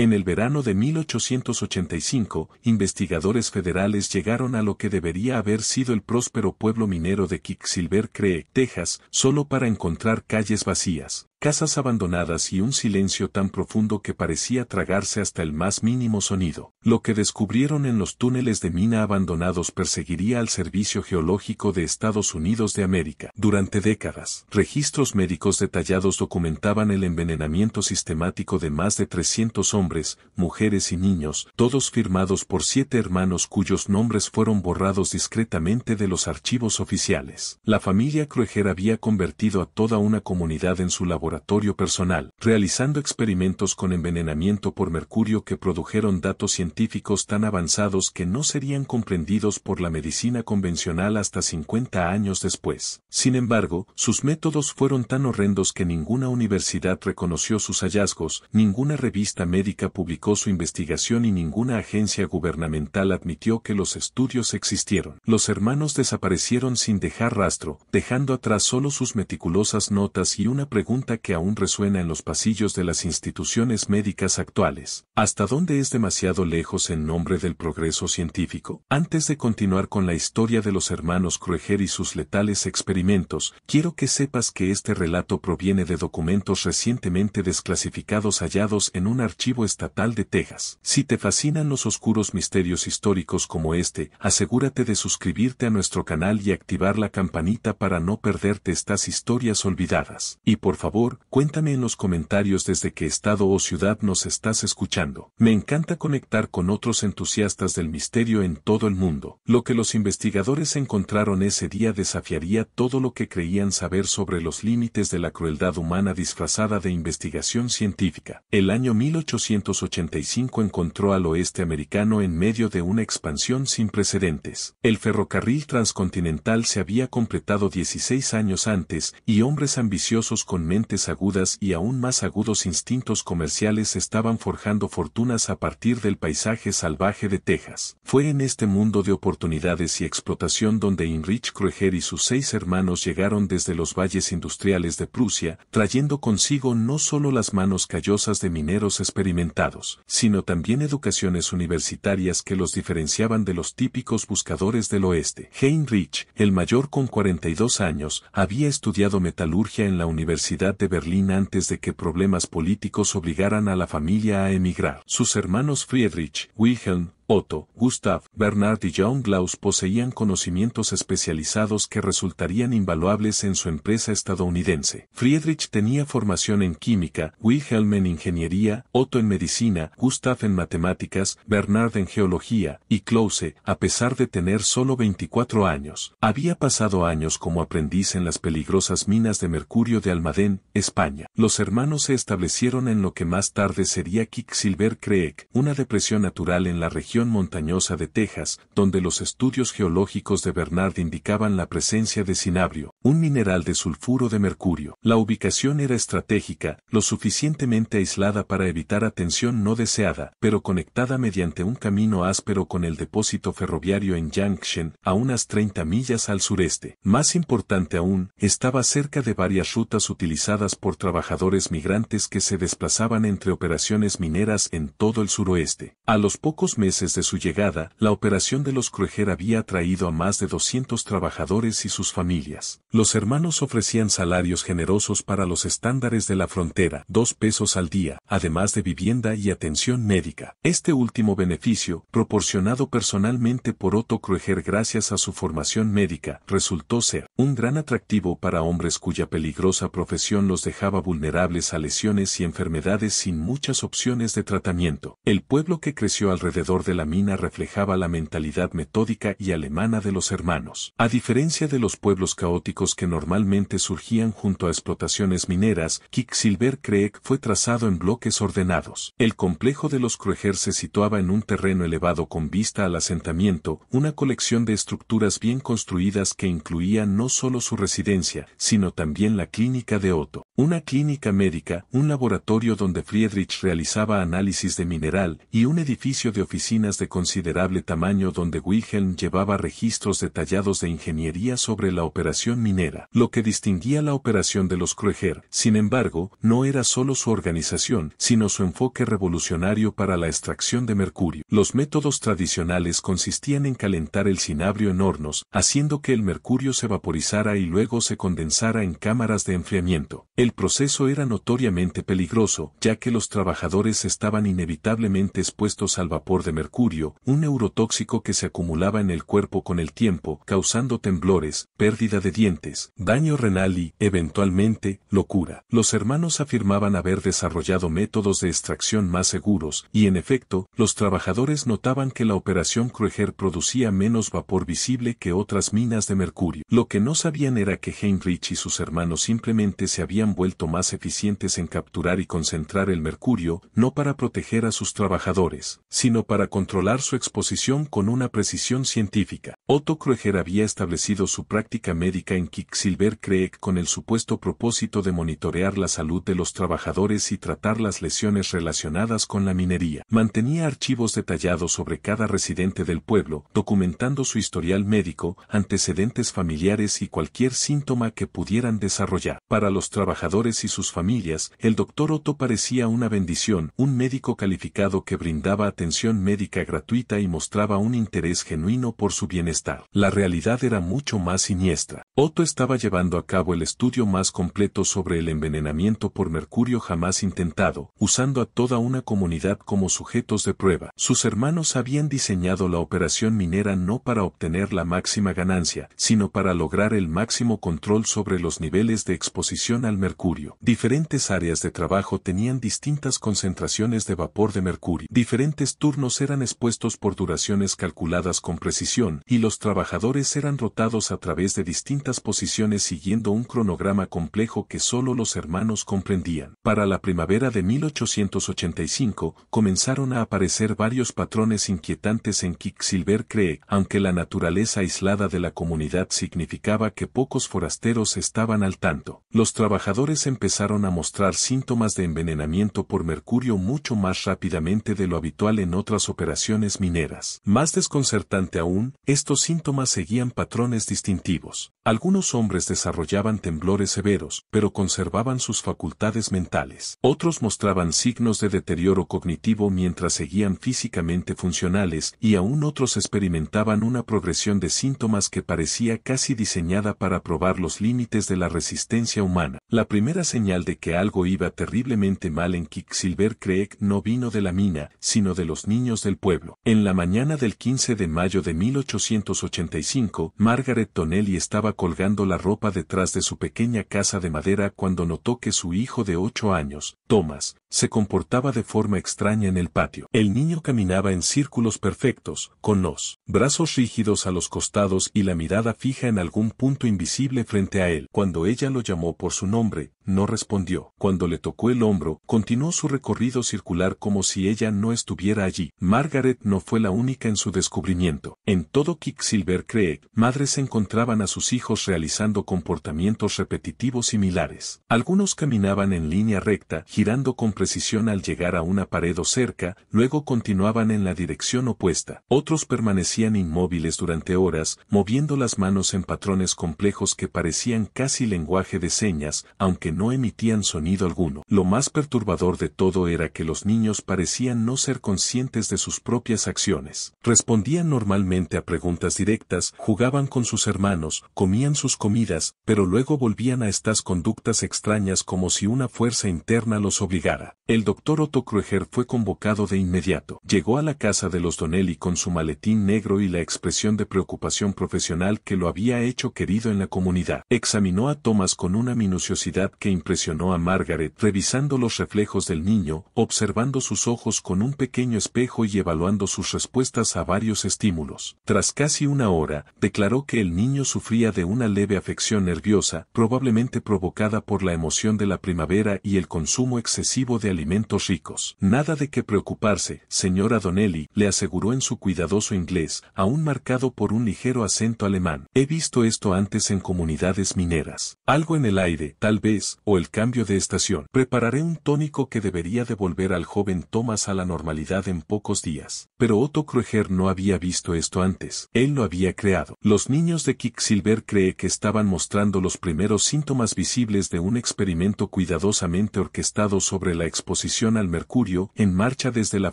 En el verano de 1885, investigadores federales llegaron a lo que debería haber sido el próspero pueblo minero de Quicksilver Creek, Texas, solo para encontrar calles vacías, casas abandonadas y un silencio tan profundo que parecía tragarse hasta el más mínimo sonido. Lo que descubrieron en los túneles de mina abandonados perseguiría al Servicio Geológico de Estados Unidos de América. Durante décadas, registros médicos detallados documentaban el envenenamiento sistemático de más de 300 hombres, mujeres y niños, todos firmados por 7 hermanos cuyos nombres fueron borrados discretamente de los archivos oficiales. La familia Krueger había convertido a toda una comunidad en su laboratorio personal, realizando experimentos con envenenamiento por mercurio que produjeron datos científicos tan avanzados que no serían comprendidos por la medicina convencional hasta 50 años después. Sin embargo, sus métodos fueron tan horrendos que ninguna universidad reconoció sus hallazgos, ninguna revista médica publicó su investigación y ninguna agencia gubernamental admitió que los estudios existieron. Los hermanos desaparecieron sin dejar rastro, dejando atrás solo sus meticulosas notas y una pregunta que aún resuena en los pasillos de las instituciones médicas actuales. ¿Hasta dónde es demasiado lejos en nombre del progreso científico? Antes de continuar con la historia de los hermanos Krueger y sus letales experimentos, quiero que sepas que este relato proviene de documentos recientemente desclasificados hallados en un archivo estatal de Texas. Si te fascinan los oscuros misterios históricos como este, asegúrate de suscribirte a nuestro canal y activar la campanita para no perderte estas historias olvidadas. Y por favor, cuéntame en los comentarios desde qué estado o ciudad nos estás escuchando. Me encanta conectar con otros entusiastas del misterio en todo el mundo. Lo que los investigadores encontraron ese día desafiaría todo lo que creían saber sobre los límites de la crueldad humana disfrazada de investigación científica. El año 1885 encontró al oeste americano en medio de una expansión sin precedentes. El ferrocarril transcontinental se había completado 16 años antes y hombres ambiciosos con mentes agudas y aún más agudos instintos comerciales estaban forjando fortunas a partir del paisaje salvaje de Texas. Fue en este mundo de oportunidades y explotación donde Heinrich Krueger y sus 6 hermanos llegaron desde los valles industriales de Prusia, trayendo consigo no solo las manos callosas de mineros experimentados, sino también educaciones universitarias que los diferenciaban de los típicos buscadores del oeste. Heinrich, el mayor con 42 años, había estudiado metalurgia en la Universidad de Berlín antes de que problemas políticos obligaran a la familia a emigrar. Sus hermanos Friedrich, Wilhelm, Otto, Gustav, Bernhard y Johann Klaus poseían conocimientos especializados que resultarían invaluables en su empresa estadounidense. Friedrich tenía formación en química, Wilhelm en ingeniería, Otto en medicina, Gustav en matemáticas, Bernhard en geología, y Klause, a pesar de tener solo 24 años, había pasado años como aprendiz en las peligrosas minas de mercurio de Almadén, España. Los hermanos se establecieron en lo que más tarde sería Quicksilver Creek, una depresión natural en la región montañosa de Texas, donde los estudios geológicos de Bernhard indicaban la presencia de cinabrio, un mineral de sulfuro de mercurio. La ubicación era estratégica, lo suficientemente aislada para evitar atención no deseada, pero conectada mediante un camino áspero con el depósito ferroviario en Junction, a unas 30 millas al sureste. Más importante aún, estaba cerca de varias rutas utilizadas por trabajadores migrantes que se desplazaban entre operaciones mineras en todo el suroeste. A los pocos meses de su llegada, la operación de los Krueger había atraído a más de 200 trabajadores y sus familias. Los hermanos ofrecían salarios generosos para los estándares de la frontera, 2 pesos al día, además de vivienda y atención médica. Este último beneficio, proporcionado personalmente por Otto Krueger gracias a su formación médica, resultó ser un gran atractivo para hombres cuya peligrosa profesión los dejaba vulnerables a lesiones y enfermedades sin muchas opciones de tratamiento. El pueblo que creció alrededor de la mina reflejaba la mentalidad metódica y alemana de los hermanos. A diferencia de los pueblos caóticos que normalmente surgían junto a explotaciones mineras, Quicksilver Creek fue trazado en bloques ordenados. El complejo de los Krueger se situaba en un terreno elevado con vista al asentamiento, una colección de estructuras bien construidas que incluían no solo su residencia, sino también la clínica de Otto, una clínica médica, un laboratorio donde Friedrich realizaba análisis de mineral y un edificio edificio de oficinas de considerable tamaño donde Wilhelm llevaba registros detallados de ingeniería sobre la operación minera. Lo que distinguía la operación de los Kröger, sin embargo, no era solo su organización, sino su enfoque revolucionario para la extracción de mercurio. Los métodos tradicionales consistían en calentar el cinabrio en hornos, haciendo que el mercurio se vaporizara y luego se condensara en cámaras de enfriamiento. El proceso era notoriamente peligroso, ya que los trabajadores estaban inevitablemente expuestos al vapor de mercurio, un neurotóxico que se acumulaba en el cuerpo con el tiempo, causando temblores, pérdida de dientes, daño renal y, eventualmente, locura. Los hermanos afirmaban haber desarrollado métodos de extracción más seguros, y en efecto, los trabajadores notaban que la operación Kröger producía menos vapor visible que otras minas de mercurio. Lo que no sabían era que Heinrich y sus hermanos simplemente se habían vuelto más eficientes en capturar y concentrar el mercurio, no para proteger a sus trabajadores, sino para controlar su exposición con una precisión científica. Otto Kröger había establecido su práctica médica en Quicksilver Creek con el supuesto propósito de monitorear la salud de los trabajadores y tratar las lesiones relacionadas con la minería. Mantenía archivos detallados sobre cada residente del pueblo, documentando su historial médico, antecedentes familiares y cualquier síntoma que pudieran desarrollar. Para los trabajadores y sus familias, el Dr. Otto parecía una bendición, un médico calificado que brindaba atención médica gratuita y mostraba un interés genuino por su bienestar. La realidad era mucho más siniestra. Otto estaba llevando a cabo el estudio más completo sobre el envenenamiento por mercurio jamás intentado, usando a toda una comunidad como sujetos de prueba. Sus hermanos habían diseñado la operación minera no para obtener la máxima ganancia, sino para lograr el máximo control sobre los niveles de exposición al mercurio. Diferentes áreas de trabajo tenían distintas concentraciones de vapor de mercurio. Diferentes turnos eran expuestos por duraciones calculadas con precisión, y los trabajadores eran rotados a través de distintas posiciones siguiendo un cronograma complejo que solo los hermanos comprendían. Para la primavera de 1885, comenzaron a aparecer varios patrones inquietantes en Quicksilver Creek, aunque la naturaleza aislada de la comunidad significaba que pocos forasteros estaban al tanto. Los trabajadores empezaron a mostrar síntomas de envenenamiento por mercurio mucho más rápidamente de lo habitual en otras operaciones mineras. Más desconcertante aún, estos síntomas seguían patrones distintivos. Algunos hombres desarrollaban temblores severos, pero conservaban sus facultades mentales. Otros mostraban signos de deterioro cognitivo mientras seguían físicamente funcionales, y aún otros experimentaban una progresión de síntomas que parecía casi diseñada para probar los límites de la resistencia humana. La primera señal de que algo iba terriblemente mal en Quicksilver Creek no vino de la mina, sino de los niños del pueblo. En la mañana del 15 de mayo de 1885, Margaret Donnelly estaba colgando la ropa detrás de su pequeña casa de madera cuando notó que su hijo de 8 años, Thomas, se comportaba de forma extraña en el patio. El niño caminaba en círculos perfectos, con los brazos rígidos a los costados y la mirada fija en algún punto invisible frente a él. Cuando ella lo llamó por su nombre, no respondió. Cuando le tocó el hombro, continuó su recorrido circular como si ella no estuviera allí. Margaret no fue la única en su descubrimiento. En todo Quicksilver Creek, madres encontraban a sus hijos realizando comportamientos repetitivos similares. Algunos caminaban en línea recta, girando con precisión al llegar a una pared o cerca, luego continuaban en la dirección opuesta. Otros permanecían inmóviles durante horas, moviendo las manos en patrones complejos que parecían casi lenguaje de señas, aunque no emitían sonido alguno. Lo más perturbador de todo era que los niños parecían no ser conscientes de sus propias acciones. Respondían normalmente a preguntas directas, jugaban con sus hermanos, comían sus comidas, pero luego volvían a estas conductas extrañas como si una fuerza interna los obligara. El Dr. Otto Kröger fue convocado de inmediato. Llegó a la casa de los Donnelly con su maletín negro y la expresión de preocupación profesional que lo había hecho querido en la comunidad. Examinó a Thomas con una minuciosidad que impresionó a Margaret, revisando los reflejos del niño, observando sus ojos con un pequeño espejo y evaluando sus respuestas a varios estímulos. Tras casi una hora, declaró que el niño sufría de una leve afección nerviosa, probablemente provocada por la emoción de la primavera y el consumo excesivo de alimentos ricos. Nada de qué preocuparse, señora Donnelly, le aseguró en su cuidadoso inglés, aún marcado por un ligero acento alemán. He visto esto antes en comunidades mineras. Algo en el aire, tal vez, días, o el cambio de estación. Prepararé un tónico que debería devolver al joven Thomas a la normalidad en pocos días. Pero Otto Kroeger no había visto esto antes. Él lo había creado. Los niños de Quicksilver cree que estaban mostrando los primeros síntomas visibles de un experimento cuidadosamente orquestado sobre la exposición al mercurio, en marcha desde la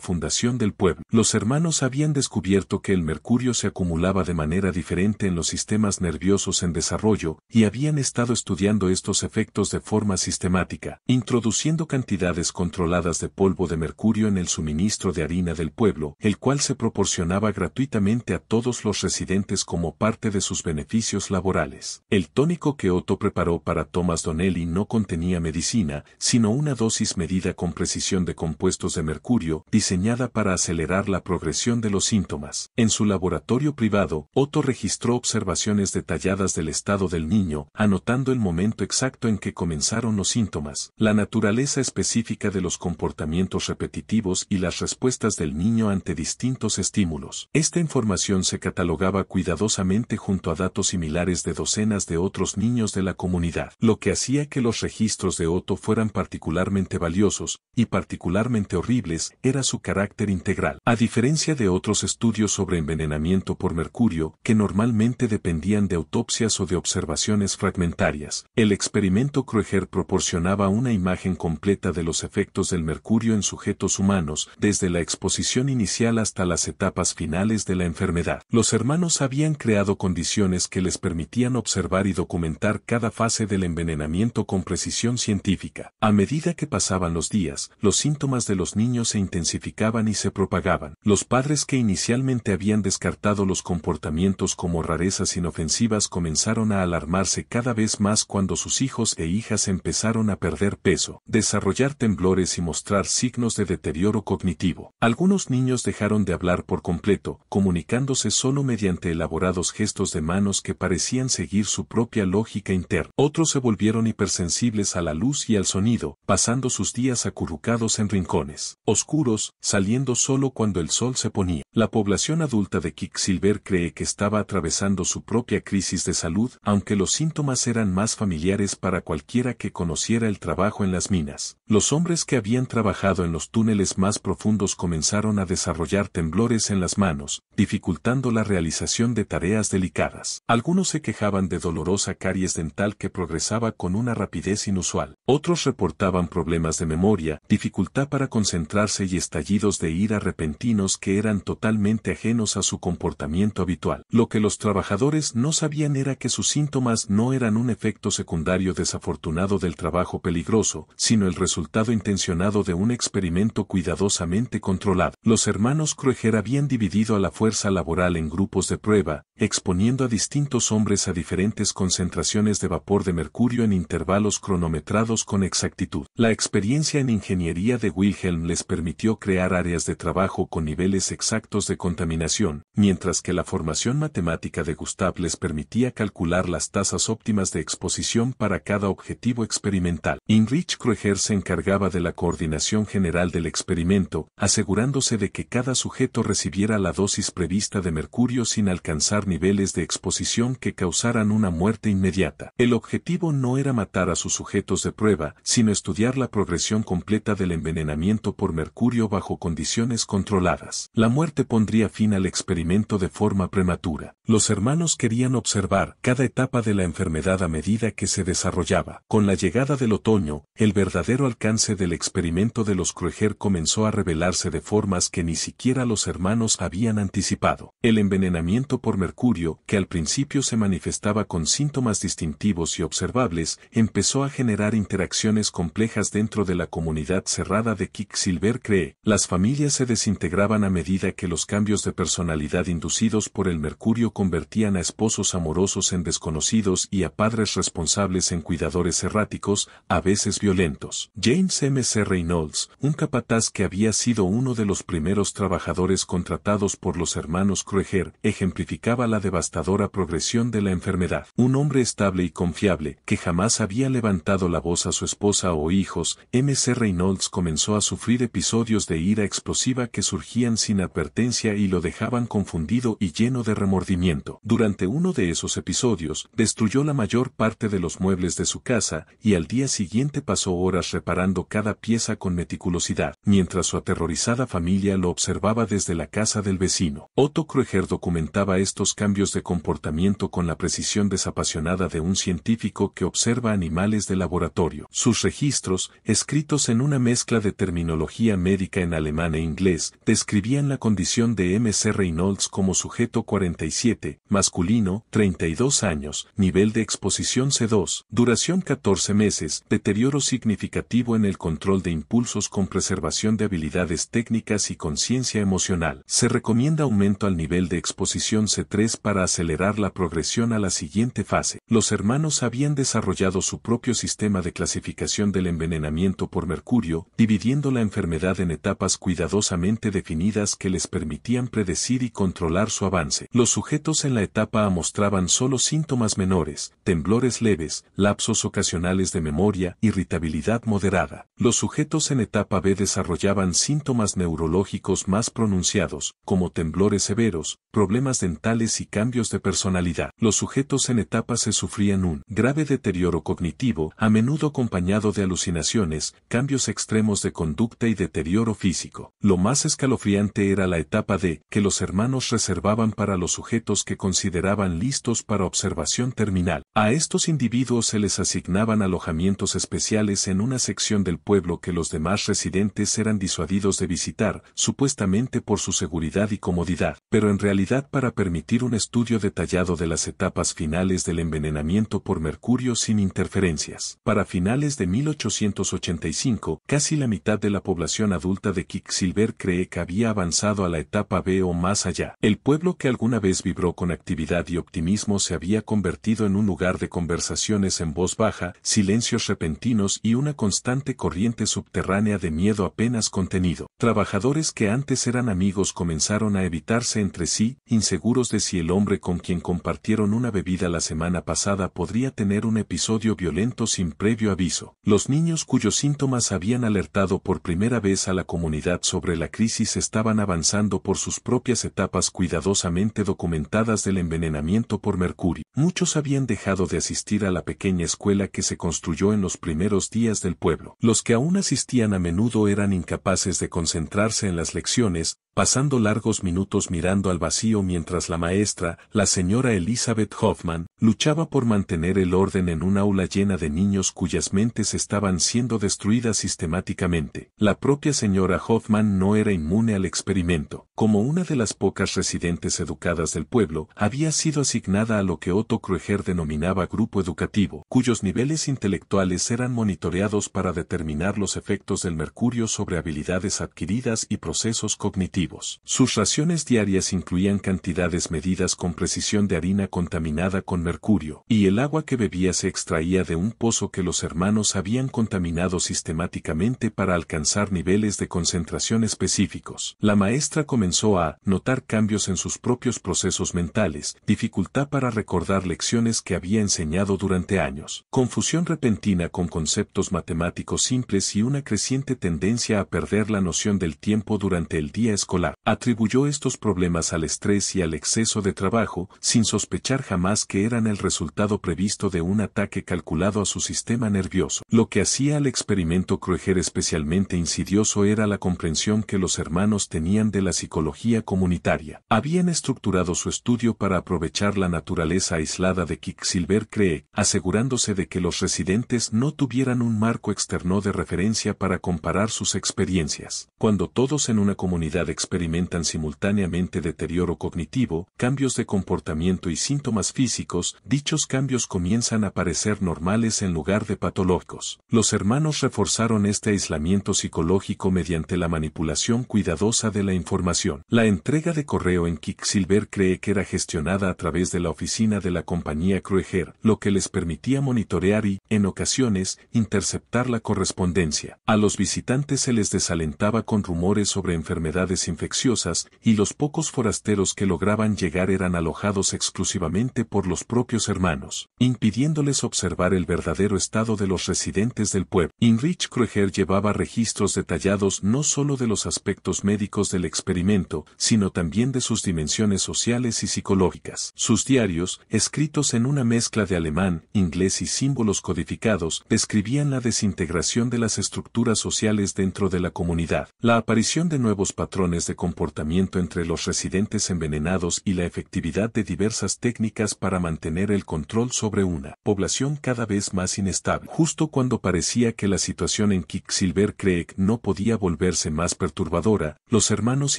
fundación del pueblo. Los hermanos habían descubierto que el mercurio se acumulaba de manera diferente en los sistemas nerviosos en desarrollo, y habían estado estudiando estos efectos de forma sistemática, introduciendo cantidades controladas de polvo de mercurio en el suministro de harina del pueblo, el cual se proporcionaba gratuitamente a todos los residentes como parte de sus beneficios laborales. El tónico que Otto preparó para Thomas Donnelly no contenía medicina, sino una dosis medida con precisión de compuestos de mercurio, diseñada para acelerar la progresión de los síntomas. En su laboratorio privado, Otto registró observaciones detalladas del estado del niño, anotando el momento exacto en que comenzaron los síntomas, la naturaleza específica de los comportamientos repetitivos y las respuestas del niño ante distintos estímulos. Esta información se catalogaba cuidadosamente junto a datos similares de docenas de otros niños de la comunidad, lo que hacía que los registros de Otto fueran particularmente valiosos, y particularmente horribles, era su carácter integral. A diferencia de otros estudios sobre envenenamiento por mercurio, que normalmente dependían de autopsias o de observaciones fragmentarias, el experimento Kroeger proporcionaba una imagen completa de los efectos del mercurio en sujetos humanos, desde la exposición inicial hasta las etapas finales de la enfermedad. Los hermanos habían creado condiciones que les permitían observar y documentar cada fase del envenenamiento con precisión científica. A medida que pasaban los días, los síntomas de los niños se intensificaban y se propagaban. Los padres que inicialmente habían descartado los comportamientos como rarezas inofensivas comenzaron a alarmarse cada vez más cuando sus hijos e hijas empezaron a perder peso, desarrollar temblores y mostrar signos de deterioro cognitivo. Algunos niños dejaron de hablar por completo, comunicándose solo mediante elaborados gestos de manos que parecían seguir su propia lógica interna. Otros se volvieron hipersensibles a la luz y al sonido, pasando sus días acurrucados en rincones oscuros, saliendo solo cuando el sol se ponía. La población adulta de Quicksilver cree que estaba atravesando su propia crisis de salud, aunque los síntomas eran más familiares para cualquiera que conociera el trabajo en las minas. Los hombres que habían trabajado en los túneles más profundos comenzaron a desarrollar temblores en las manos, dificultando la realización de tareas delicadas. Algunos se quejaban de dolorosa caries dental que progresaba con una rapidez inusual. Otros reportaban problemas de memoria, dificultad para concentrarse y estallidos de ira repentinos que eran totalmente ajenos a su comportamiento habitual. Lo que los trabajadores no sabían era que sus síntomas no eran un efecto secundario desafortunado del trabajo peligroso, sino el resultado intencionado de un experimento cuidadosamente controlado. Los hermanos Kroeger habían dividido a la fuerza laboral en grupos de prueba, exponiendo a distintos hombres a diferentes concentraciones de vapor de mercurio en intervalos cronometrados con exactitud. La experiencia en ingeniería de Wilhelm les permitió crear áreas de trabajo con niveles exactos de contaminación, mientras que la formación matemática de Gustav les permitía calcular las tasas óptimas de exposición para cada objetivo experimental. Heinrich Kroeger se encargaba de la coordinación general del experimento, asegurándose de que cada sujeto recibiera la dosis prevista de mercurio sin alcanzar niveles de exposición que causaran una muerte inmediata. El objetivo no era matar a sus sujetos de prueba, sino estudiar la progresión completa del envenenamiento por mercurio bajo condiciones controladas. La muerte pondría fin al experimento de forma prematura. Los hermanos querían observar cada etapa de la enfermedad a medida que se desarrollaba. Con la llegada del otoño, el verdadero alcance del experimento de los Kroeger comenzó a revelarse de formas que ni siquiera los hermanos habían anticipado. El envenenamiento por mercurio, que al principio se manifestaba con síntomas distintivos y observables, empezó a generar interacciones complejas dentro de la comunidad cerrada de Quicksilver cree. Las familias se desintegraban a medida que los cambios de personalidad inducidos por el mercurio convertían a esposos amorosos en desconocidos y a padres responsables en cuidadores erráticos, a veces violentos. James M. C. Reynolds, un capataz que había sido uno de los primeros trabajadores contratados por los hermanos Kroeger, ejemplificaba la devastadora progresión de la enfermedad. Un hombre estable y confiable, que jamás había levantado la voz a su esposa o hijos, M. C. Reynolds comenzó a sufrir episodios de ira explosiva que surgían sin advertencia y lo dejaban confundido y lleno de remordimiento. Durante uno de esos episodios, destruyó la mayor parte de los muebles de su casa, casa, y al día siguiente pasó horas reparando cada pieza con meticulosidad, mientras su aterrorizada familia lo observaba desde la casa del vecino. Otto Kroeger documentaba estos cambios de comportamiento con la precisión desapasionada de un científico que observa animales de laboratorio. Sus registros, escritos en una mezcla de terminología médica en alemán e inglés, describían la condición de M.C. Reynolds como sujeto 47, masculino, 32 años, nivel de exposición C2, duración 14 meses, deterioro significativo en el control de impulsos con preservación de habilidades técnicas y conciencia emocional. Se recomienda aumento al nivel de exposición C3 para acelerar la progresión a la siguiente fase. Los hermanos habían desarrollado su propio sistema de clasificación del envenenamiento por mercurio, dividiendo la enfermedad en etapas cuidadosamente definidas que les permitían predecir y controlar su avance. Los sujetos en la etapa A mostraban solo síntomas menores, temblores leves, lapsos ocasionales de memoria, irritabilidad moderada. Los sujetos en etapa B desarrollaban síntomas neurológicos más pronunciados, como temblores severos, problemas dentales y cambios de personalidad. Los sujetos en etapa C sufrían un grave deterioro cognitivo, a menudo acompañado de alucinaciones, cambios extremos de conducta y deterioro físico. Lo más escalofriante era la etapa D, que los hermanos reservaban para los sujetos que consideraban listos para observación terminal. A estos individuos se les asignaban alojamientos especiales en una sección del pueblo que los demás residentes eran disuadidos de visitar, supuestamente por su seguridad y comodidad, pero en realidad para permitir un estudio detallado de las etapas finales del envenenamiento por mercurio sin interferencias. Para finales de 1885, casi la mitad de la población adulta de Quicksilver Creek había avanzado a la etapa B o más allá. El pueblo que alguna vez vibró con actividad y optimismo se había convertido en un lugar de conversaciones en voz baja, silencios repentinos y una constante corriente subterránea de miedo apenas contenido. Trabajadores que antes eran amigos comenzaron a evitarse entre sí, inseguros de si el hombre con quien compartieron una bebida la semana pasada podría tener un episodio violento sin previo aviso. Los niños cuyos síntomas habían alertado por primera vez a la comunidad sobre la crisis estaban avanzando por sus propias etapas cuidadosamente documentadas del envenenamiento por mercurio. Muchos habían dejado de asistir a la pequeña escuela que se construyó en los primeros días del pueblo. Los que aún asistían a menudo eran incapaces de concentrarse en las lecciones, pasando largos minutos mirando al vacío mientras la maestra, la señora Elizabeth Hoffman, luchaba por mantener el orden en un aula llena de niños cuyas mentes estaban siendo destruidas sistemáticamente. La propia señora Hoffman no era inmune al experimento. Como una de las pocas residentes educadas del pueblo, había sido asignada a lo que Otto Kroeger denominaba grupo educativo, cuyos niveles intelectuales eran monitoreados para determinar los efectos del mercurio sobre habilidades adquiridas y procesos cognitivos. Sus raciones diarias incluían cantidades medidas con precisión de harina contaminada con mercurio, y el agua que bebía se extraía de un pozo que los hermanos habían contaminado sistemáticamente para alcanzar niveles de concentración específicos. La maestra comenzó a notar cambios en sus propios procesos mentales, dificultad para recordar lecciones que había enseñado durante años, confusión repentina con conceptos matemáticos simples y una creciente tendencia a perder la noción del tiempo durante el día escolar. Atribuyó estos problemas al estrés y al exceso de trabajo, sin sospechar jamás que eran el resultado previsto de un ataque calculado a su sistema nervioso. Lo que hacía al experimento Kroeger especialmente insidioso era la comprensión que los hermanos tenían de la psicología comunitaria. Habían estructurado su estudio para aprovechar la naturaleza aislada de Quicksilver Creek, asegurándose de que los residentes no tuvieran un marco externo de referencia para comparar sus experiencias. Cuando todos en una comunidad experimentan simultáneamente deterioro cognitivo, cambios de comportamiento y síntomas físicos, dichos cambios comienzan a parecer normales en lugar de patológicos. Los hermanos reforzaron este aislamiento psicológico mediante la manipulación cuidadosa de la información. La entrega de correo en Quicksilver Creek era gestionada a través de la oficina de la compañía Kroeger, lo que les permitía monitorear y, en ocasiones, interceptar la correspondencia. A los visitantes se les desalentaba con rumores sobre enfermedades infecciosas, y los pocos forasteros que lograban llegar eran alojados exclusivamente por los propios hermanos, impidiéndoles observar el verdadero estado de los residentes del pueblo. Heinrich Kröger llevaba registros detallados no solo de los aspectos médicos del experimento, sino también de sus dimensiones sociales y psicológicas. Sus diarios, escritos en una mezcla de alemán, inglés y símbolos codificados, describían la desintegración de las estructuras sociales dentro de la comunidad, la aparición de nuevos patrones de comportamiento entre los residentes envenenados y la efectividad de diversas técnicas para mantener el control sobre una población cada vez más inestable. Justo cuando parecía que la situación en Quicksilver Creek no podía volverse más perturbadora, los hermanos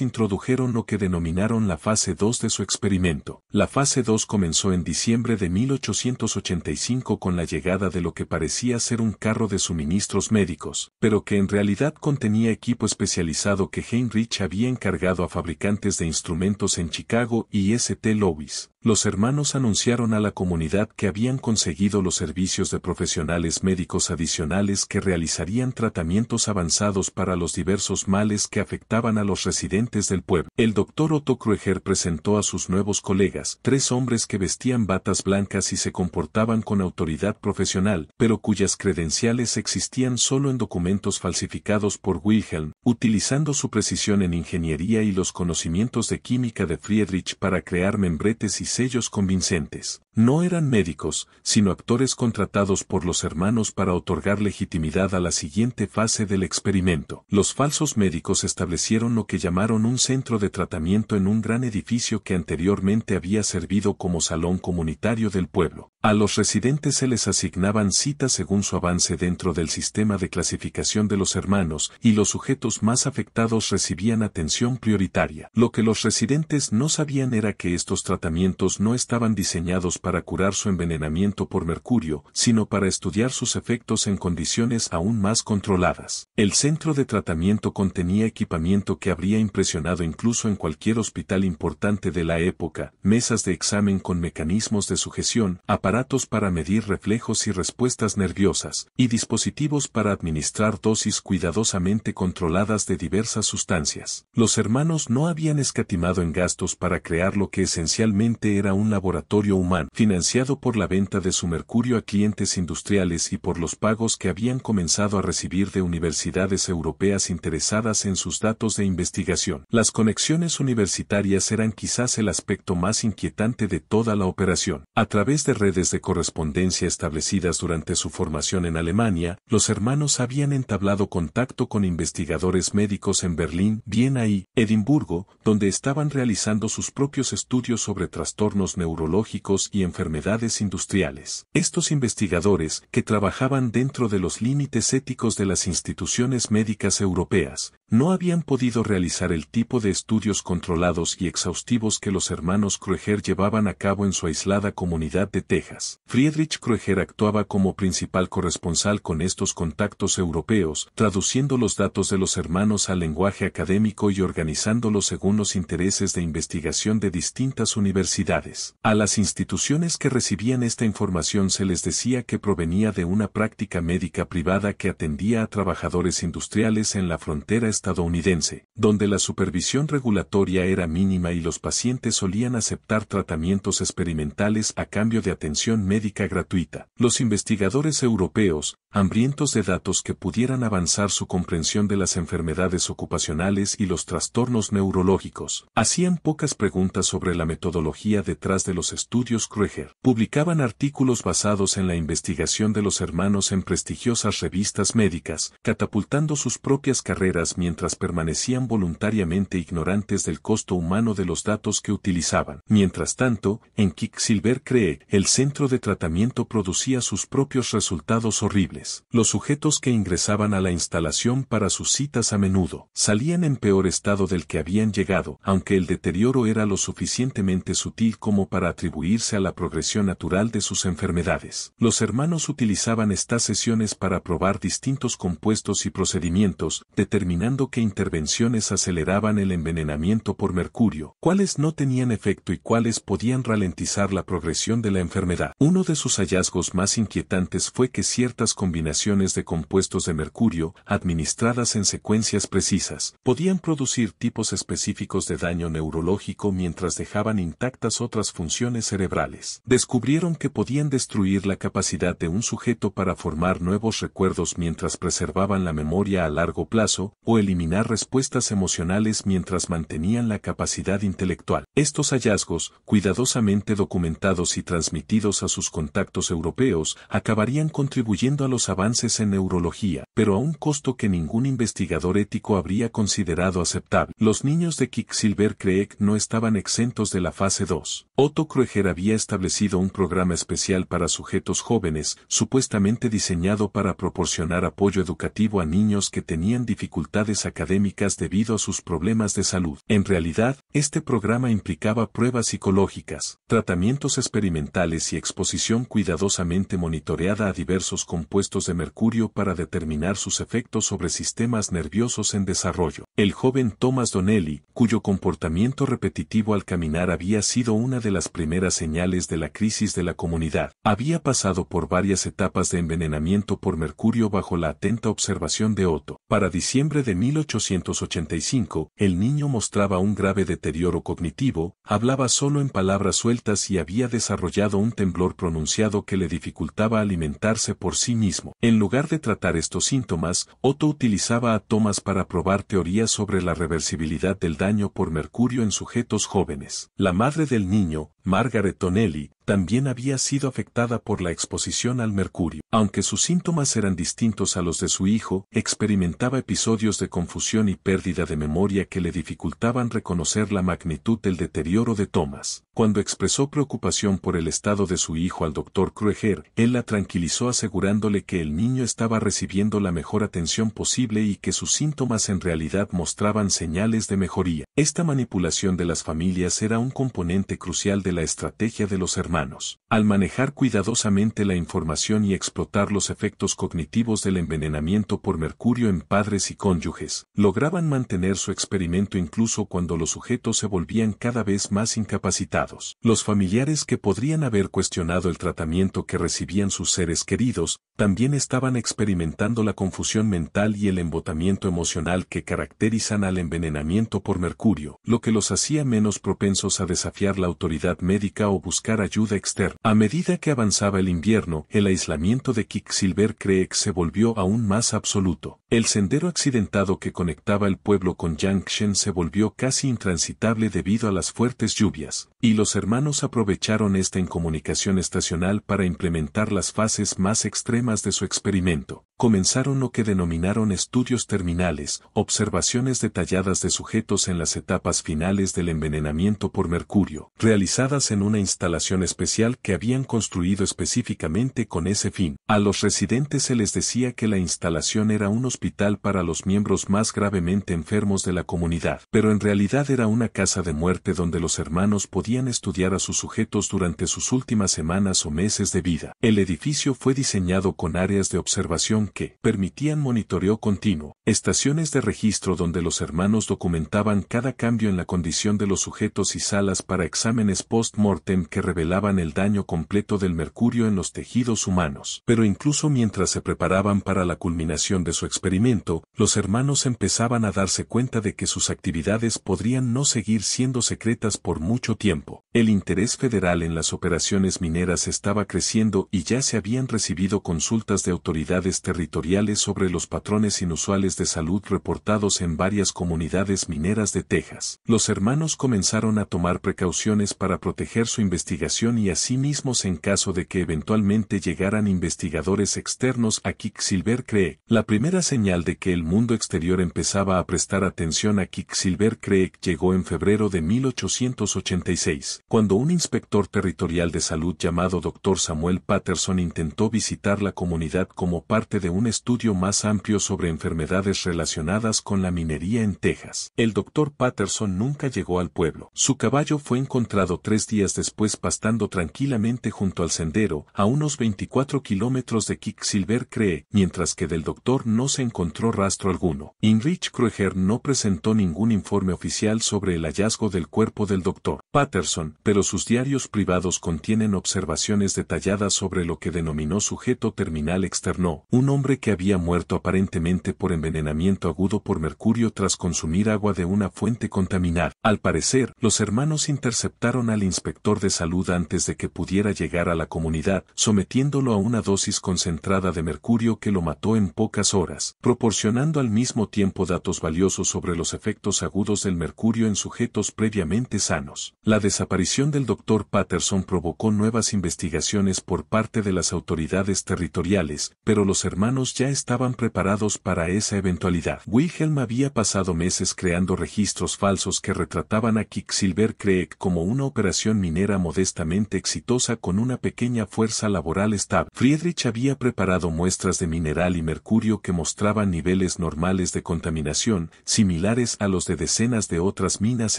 introdujeron lo que denominaron la fase 2 de su experimento. La fase 2 comenzó en diciembre de 1885 con la llegada de lo que parecía ser un carro de suministros médicos, pero que en realidad contenía equipo especializado que Heinrich había encargado a fabricantes de instrumentos en Chicago y St. Louis. Los hermanos anunciaron a la comunidad que habían conseguido los servicios de profesionales médicos adicionales que realizarían tratamientos avanzados para los diversos males que afectaban a los residentes del pueblo. El doctor Otto Kröger presentó a sus nuevos colegas, 3 hombres que vestían batas blancas y se comportaban con autoridad profesional, pero cuyas credenciales existían solo en documentos falsificados por Wilhelm, utilizando su precisión en ingeniería y los conocimientos de química de Friedrich para crear membretes y sellos convincentes. No eran médicos, sino actores contratados por los hermanos para otorgar legitimidad a la siguiente fase del experimento. Los falsos médicos establecieron lo que llamaron un centro de tratamiento en un gran edificio que anteriormente había servido como salón comunitario del pueblo. A los residentes se les asignaban citas según su avance dentro del sistema de clasificación de los hermanos, y los sujetos más afectados recibían atención prioritaria. Lo que los residentes no sabían era que estos tratamientos no estaban diseñados para curar su envenenamiento por mercurio, sino para estudiar sus efectos en condiciones aún más controladas. El centro de tratamiento contenía equipamiento que habría impresionado incluso en cualquier hospital importante de la época, mesas de examen con mecanismos de sujeción, aparatos para medir reflejos y respuestas nerviosas, y dispositivos para administrar dosis cuidadosamente controladas de diversas sustancias. Los hermanos no habían escatimado en gastos para crear lo que esencialmente era un laboratorio humano, financiado por la venta de su mercurio a clientes industriales y por los pagos que habían comenzado a recibir de universidades europeas interesadas en sus datos de investigación. Las conexiones universitarias eran quizás el aspecto más inquietante de toda la operación. A través de redes de correspondencia establecidas durante su formación en Alemania, los hermanos habían entablado contacto con investigadores médicos en Berlín, Viena y Edimburgo, donde estaban realizando sus propios estudios sobre trastornos neurológicos y enfermedades industriales. Estos investigadores, que trabajaban dentro de los límites éticos de las instituciones médicas europeas, no habían podido realizar el tipo de estudios controlados y exhaustivos que los hermanos Kröger llevaban a cabo en su aislada comunidad de Texas. Friedrich Kröger actuaba como principal corresponsal con estos contactos europeos, traduciendo los datos de los hermanos al lenguaje académico y organizándolos según los intereses de investigación de distintas universidades. A las instituciones que recibían esta información se les decía que provenía de una práctica médica privada que atendía a trabajadores industriales en la frontera estadounidense, donde la supervisión regulatoria era mínima y los pacientes solían aceptar tratamientos experimentales a cambio de atención médica gratuita. Los investigadores europeos, hambrientos de datos que pudieran avanzar su comprensión de las enfermedades ocupacionales y los trastornos neurológicos, hacían pocas preguntas sobre la metodología detrás de los estudios Kröger. Publicaban artículos basados en la investigación de los hermanos en prestigiosas revistas médicas, catapultando sus propias carreras mientras permanecían voluntariamente ignorantes del costo humano de los datos que utilizaban. Mientras tanto, en Quicksilver Creek, el centro de tratamiento producía sus propios resultados horribles. Los sujetos que ingresaban a la instalación para sus citas a menudo salían en peor estado del que habían llegado, aunque el deterioro era lo suficientemente sutil como para atribuirse a la la progresión natural de sus enfermedades. Los hermanos utilizaban estas sesiones para probar distintos compuestos y procedimientos, determinando qué intervenciones aceleraban el envenenamiento por mercurio, cuáles no tenían efecto y cuáles podían ralentizar la progresión de la enfermedad. Uno de sus hallazgos más inquietantes fue que ciertas combinaciones de compuestos de mercurio, administradas en secuencias precisas, podían producir tipos específicos de daño neurológico mientras dejaban intactas otras funciones cerebrales. Descubrieron que podían destruir la capacidad de un sujeto para formar nuevos recuerdos mientras preservaban la memoria a largo plazo, o eliminar respuestas emocionales mientras mantenían la capacidad intelectual. Estos hallazgos, cuidadosamente documentados y transmitidos a sus contactos europeos, acabarían contribuyendo a los avances en neurología, pero a un costo que ningún investigador ético habría considerado aceptable. Los niños de Quicksilver Creek no estaban exentos de la fase 2. Otto Kroeger había establecido un programa especial para sujetos jóvenes, supuestamente diseñado para proporcionar apoyo educativo a niños que tenían dificultades académicas debido a sus problemas de salud. En realidad, este programa implicaba pruebas psicológicas, tratamientos experimentales y exposición cuidadosamente monitoreada a diversos compuestos de mercurio para determinar sus efectos sobre sistemas nerviosos en desarrollo. El joven Thomas Donnelly, cuyo comportamiento repetitivo al caminar había sido una de las primeras señales de la crisis de la comunidad, había pasado por varias etapas de envenenamiento por mercurio bajo la atenta observación de Otto. Para diciembre de 1885, el niño mostraba un grave deterioro cognitivo, hablaba solo en palabras sueltas y había desarrollado un temblor pronunciado que le dificultaba alimentarse por sí mismo. En lugar de tratar estos síntomas, Otto utilizaba a Thomas para probar teorías sobre la reversibilidad del daño por mercurio en sujetos jóvenes. La madre del niño, Margaret Donnelly, también había sido afectada por la exposición al mercurio. Aunque sus síntomas eran distintos a los de su hijo, experimentaba episodios de confusión y pérdida de memoria que le dificultaban reconocer la magnitud del deterioro de Thomas. Cuando expresó preocupación por el estado de su hijo al Dr. Kroeger, él la tranquilizó asegurándole que el niño estaba recibiendo la mejor atención posible y que sus síntomas en realidad mostraban señales de mejoría. Esta manipulación de las familias era un componente crucial de la estrategia de los hermanos. Al manejar cuidadosamente la información y explotar los efectos cognitivos del envenenamiento por mercurio en padres y cónyuges, lograban mantener su experimento incluso cuando los sujetos se volvían cada vez más incapacitados. Los familiares que podrían haber cuestionado el tratamiento que recibían sus seres queridos, también estaban experimentando la confusión mental y el embotamiento emocional que caracterizan al envenenamiento por mercurio, lo que los hacía menos propensos a desafiar la autoridad médica o buscar ayuda externa. A medida que avanzaba el invierno, el aislamiento de Quicksilver Creek se volvió aún más absoluto. El sendero accidentado que conectaba el pueblo con Junction se volvió casi intransitable debido a las fuertes lluvias, y los hermanos aprovecharon esta incomunicación estacional para implementar las fases más extremas de su experimento. Comenzaron lo que denominaron estudios terminales, observaciones detalladas de sujetos en las etapas finales del envenenamiento por mercurio, realizadas en una instalación especial que habían construido específicamente con ese fin. A los residentes se les decía que la instalación era un hospital para los miembros más gravemente enfermos de la comunidad, pero en realidad era una casa de muerte donde los hermanos podían estudiar a sus sujetos durante sus últimas semanas o meses de vida. El edificio fue diseñado con áreas de observación que permitían monitoreo continuo, estaciones de registro donde los hermanos documentaban cada cambio en la condición de los sujetos y salas para exámenes post-mortem que revelaban el daño completo del mercurio en los tejidos humanos. Pero incluso mientras se preparaban para la culminación de su experimento, los hermanos empezaban a darse cuenta de que sus actividades podrían no seguir siendo secretas por mucho tiempo. El interés federal en las operaciones mineras estaba creciendo y ya se habían recibido consultas de autoridades territoriales sobre los patrones inusuales de salud reportados en varias comunidades mineras de Texas. Los hermanos comenzaron a tomar precauciones para proteger su investigación y a sí mismos en caso de que eventualmente llegaran investigadores externos a Quicksilver Creek. La primera señal de que el mundo exterior empezaba a prestar atención a Quicksilver Creek llegó en febrero de 1886, cuando un inspector territorial de salud llamado Dr. Samuel Patterson intentó visitar la comunidad como parte de de un estudio más amplio sobre enfermedades relacionadas con la minería en Texas. El Dr. Patterson nunca llegó al pueblo. Su caballo fue encontrado 3 días después pastando tranquilamente junto al sendero, a unos 24 kilómetros de Quicksilver Creek, mientras que del doctor no se encontró rastro alguno. Heinrich Kröger no presentó ningún informe oficial sobre el hallazgo del cuerpo del Dr. Patterson, pero sus diarios privados contienen observaciones detalladas sobre lo que denominó sujeto terminal externo, un hombre que había muerto aparentemente por envenenamiento agudo por mercurio tras consumir agua de una fuente contaminada. Al parecer, los hermanos interceptaron al inspector de salud antes de que pudiera llegar a la comunidad, sometiéndolo a una dosis concentrada de mercurio que lo mató en pocas horas, proporcionando al mismo tiempo datos valiosos sobre los efectos agudos del mercurio en sujetos previamente sanos. La desaparición del Dr. Patterson provocó nuevas investigaciones por parte de las autoridades territoriales, pero los hermanos ya estaban preparados para esa eventualidad. Wilhelm había pasado meses creando registros falsos que retrataban a Quicksilver Creek como una operación minera modestamente exitosa con una pequeña fuerza laboral estable. Friedrich había preparado muestras de mineral y mercurio que mostraban niveles normales de contaminación, similares a los de decenas de otras minas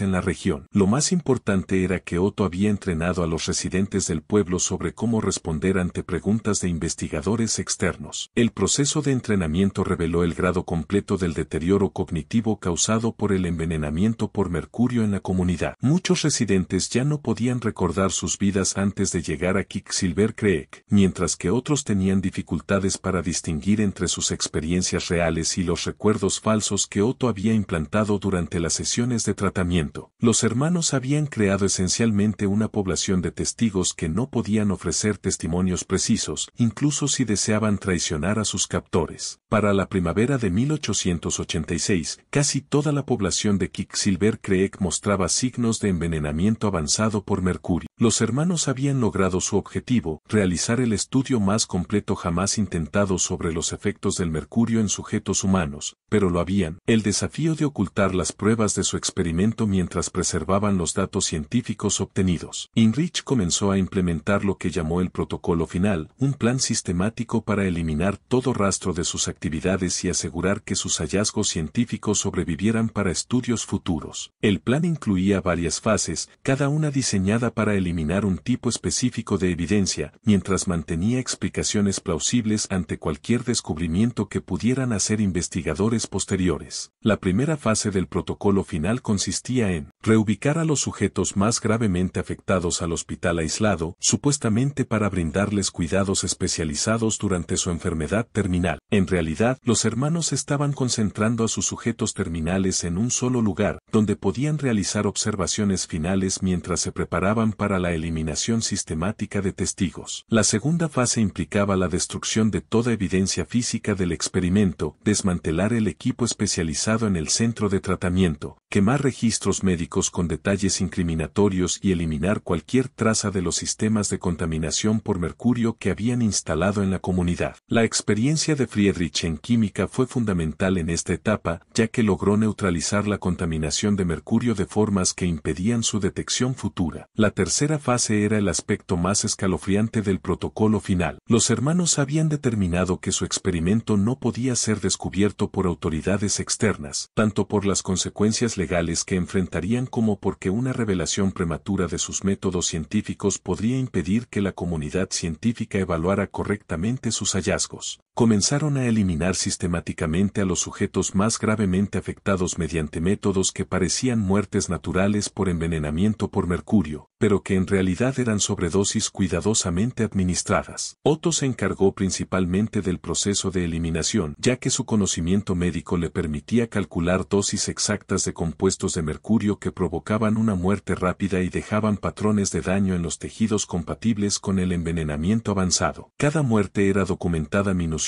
en la región. Lo más importante era que Otto había entrenado a los residentes del pueblo sobre cómo responder ante preguntas de investigadores externos. El proceso de entrenamiento reveló el grado completo del deterioro cognitivo causado por el envenenamiento por mercurio en la comunidad. Muchos residentes ya no podían recordar sus vidas antes de llegar a Quicksilver Creek, mientras que otros tenían dificultades para distinguir entre sus experiencias reales y los recuerdos falsos que Otto había implantado durante las sesiones de tratamiento. Los hermanos habían creado esencialmente una población de testigos que no podían ofrecer testimonios precisos, incluso si deseaban traicionar a sus captores. Para la primavera de 1886, casi toda la población de Quicksilver Creek mostraba signos de envenenamiento avanzado por mercurio. Los hermanos habían logrado su objetivo, realizar el estudio más completo jamás intentado sobre los efectos del mercurio en sujetos humanos, pero lo habían. El desafío de ocultar las pruebas de su experimento mientras preservaban los datos científicos obtenidos. Heinrich comenzó a implementar lo que llamó el protocolo final, un plan sistemático para eliminar todo rastro de sus actividades y asegurar que sus hallazgos científicos sobrevivieran para estudios futuros. El plan incluía varias fases, cada una diseñada para eliminar un tipo específico de evidencia, mientras mantenía explicaciones plausibles ante cualquier descubrimiento que pudieran hacer investigadores posteriores. La primera fase del protocolo final consistía en reubicar a los sujetos más gravemente afectados al hospital aislado, supuestamente para brindarles cuidados especializados durante su enfermedad terminal. En realidad, los hermanos estaban concentrando a sus sujetos terminales en un solo lugar, donde podían realizar observaciones finales mientras se preparaban para la eliminación sistemática de testigos. La segunda fase implicaba la destrucción de toda evidencia física del experimento, desmantelar el equipo especializado en el centro de tratamiento, quemar registros médicos con detalles incriminatorios y eliminar cualquier traza de los sistemas de contaminación por mercurio que habían instalado en la comunidad. La experiencia de Friedrich en química fue fundamental en esta etapa, ya que logró neutralizar la contaminación de mercurio de formas que impedían su detección futura. La tercera fase era el aspecto más escalofriante del protocolo final. Los hermanos habían determinado que su experimento no podía ser descubierto por autoridades externas, tanto por las consecuencias legales que enfrentarían como porque una revelación prematura de sus métodos científicos podría impedir que la comunidad científica evaluara correctamente sus hallazgos. Comenzaron a eliminar sistemáticamente a los sujetos más gravemente afectados mediante métodos que parecían muertes naturales por envenenamiento por mercurio, pero que en realidad eran sobredosis cuidadosamente administradas. Otto se encargó principalmente del proceso de eliminación, ya que su conocimiento médico le permitía calcular dosis exactas de compuestos de mercurio que provocaban una muerte rápida y dejaban patrones de daño en los tejidos compatibles con el envenenamiento avanzado. Cada muerte era documentada minuciosamente,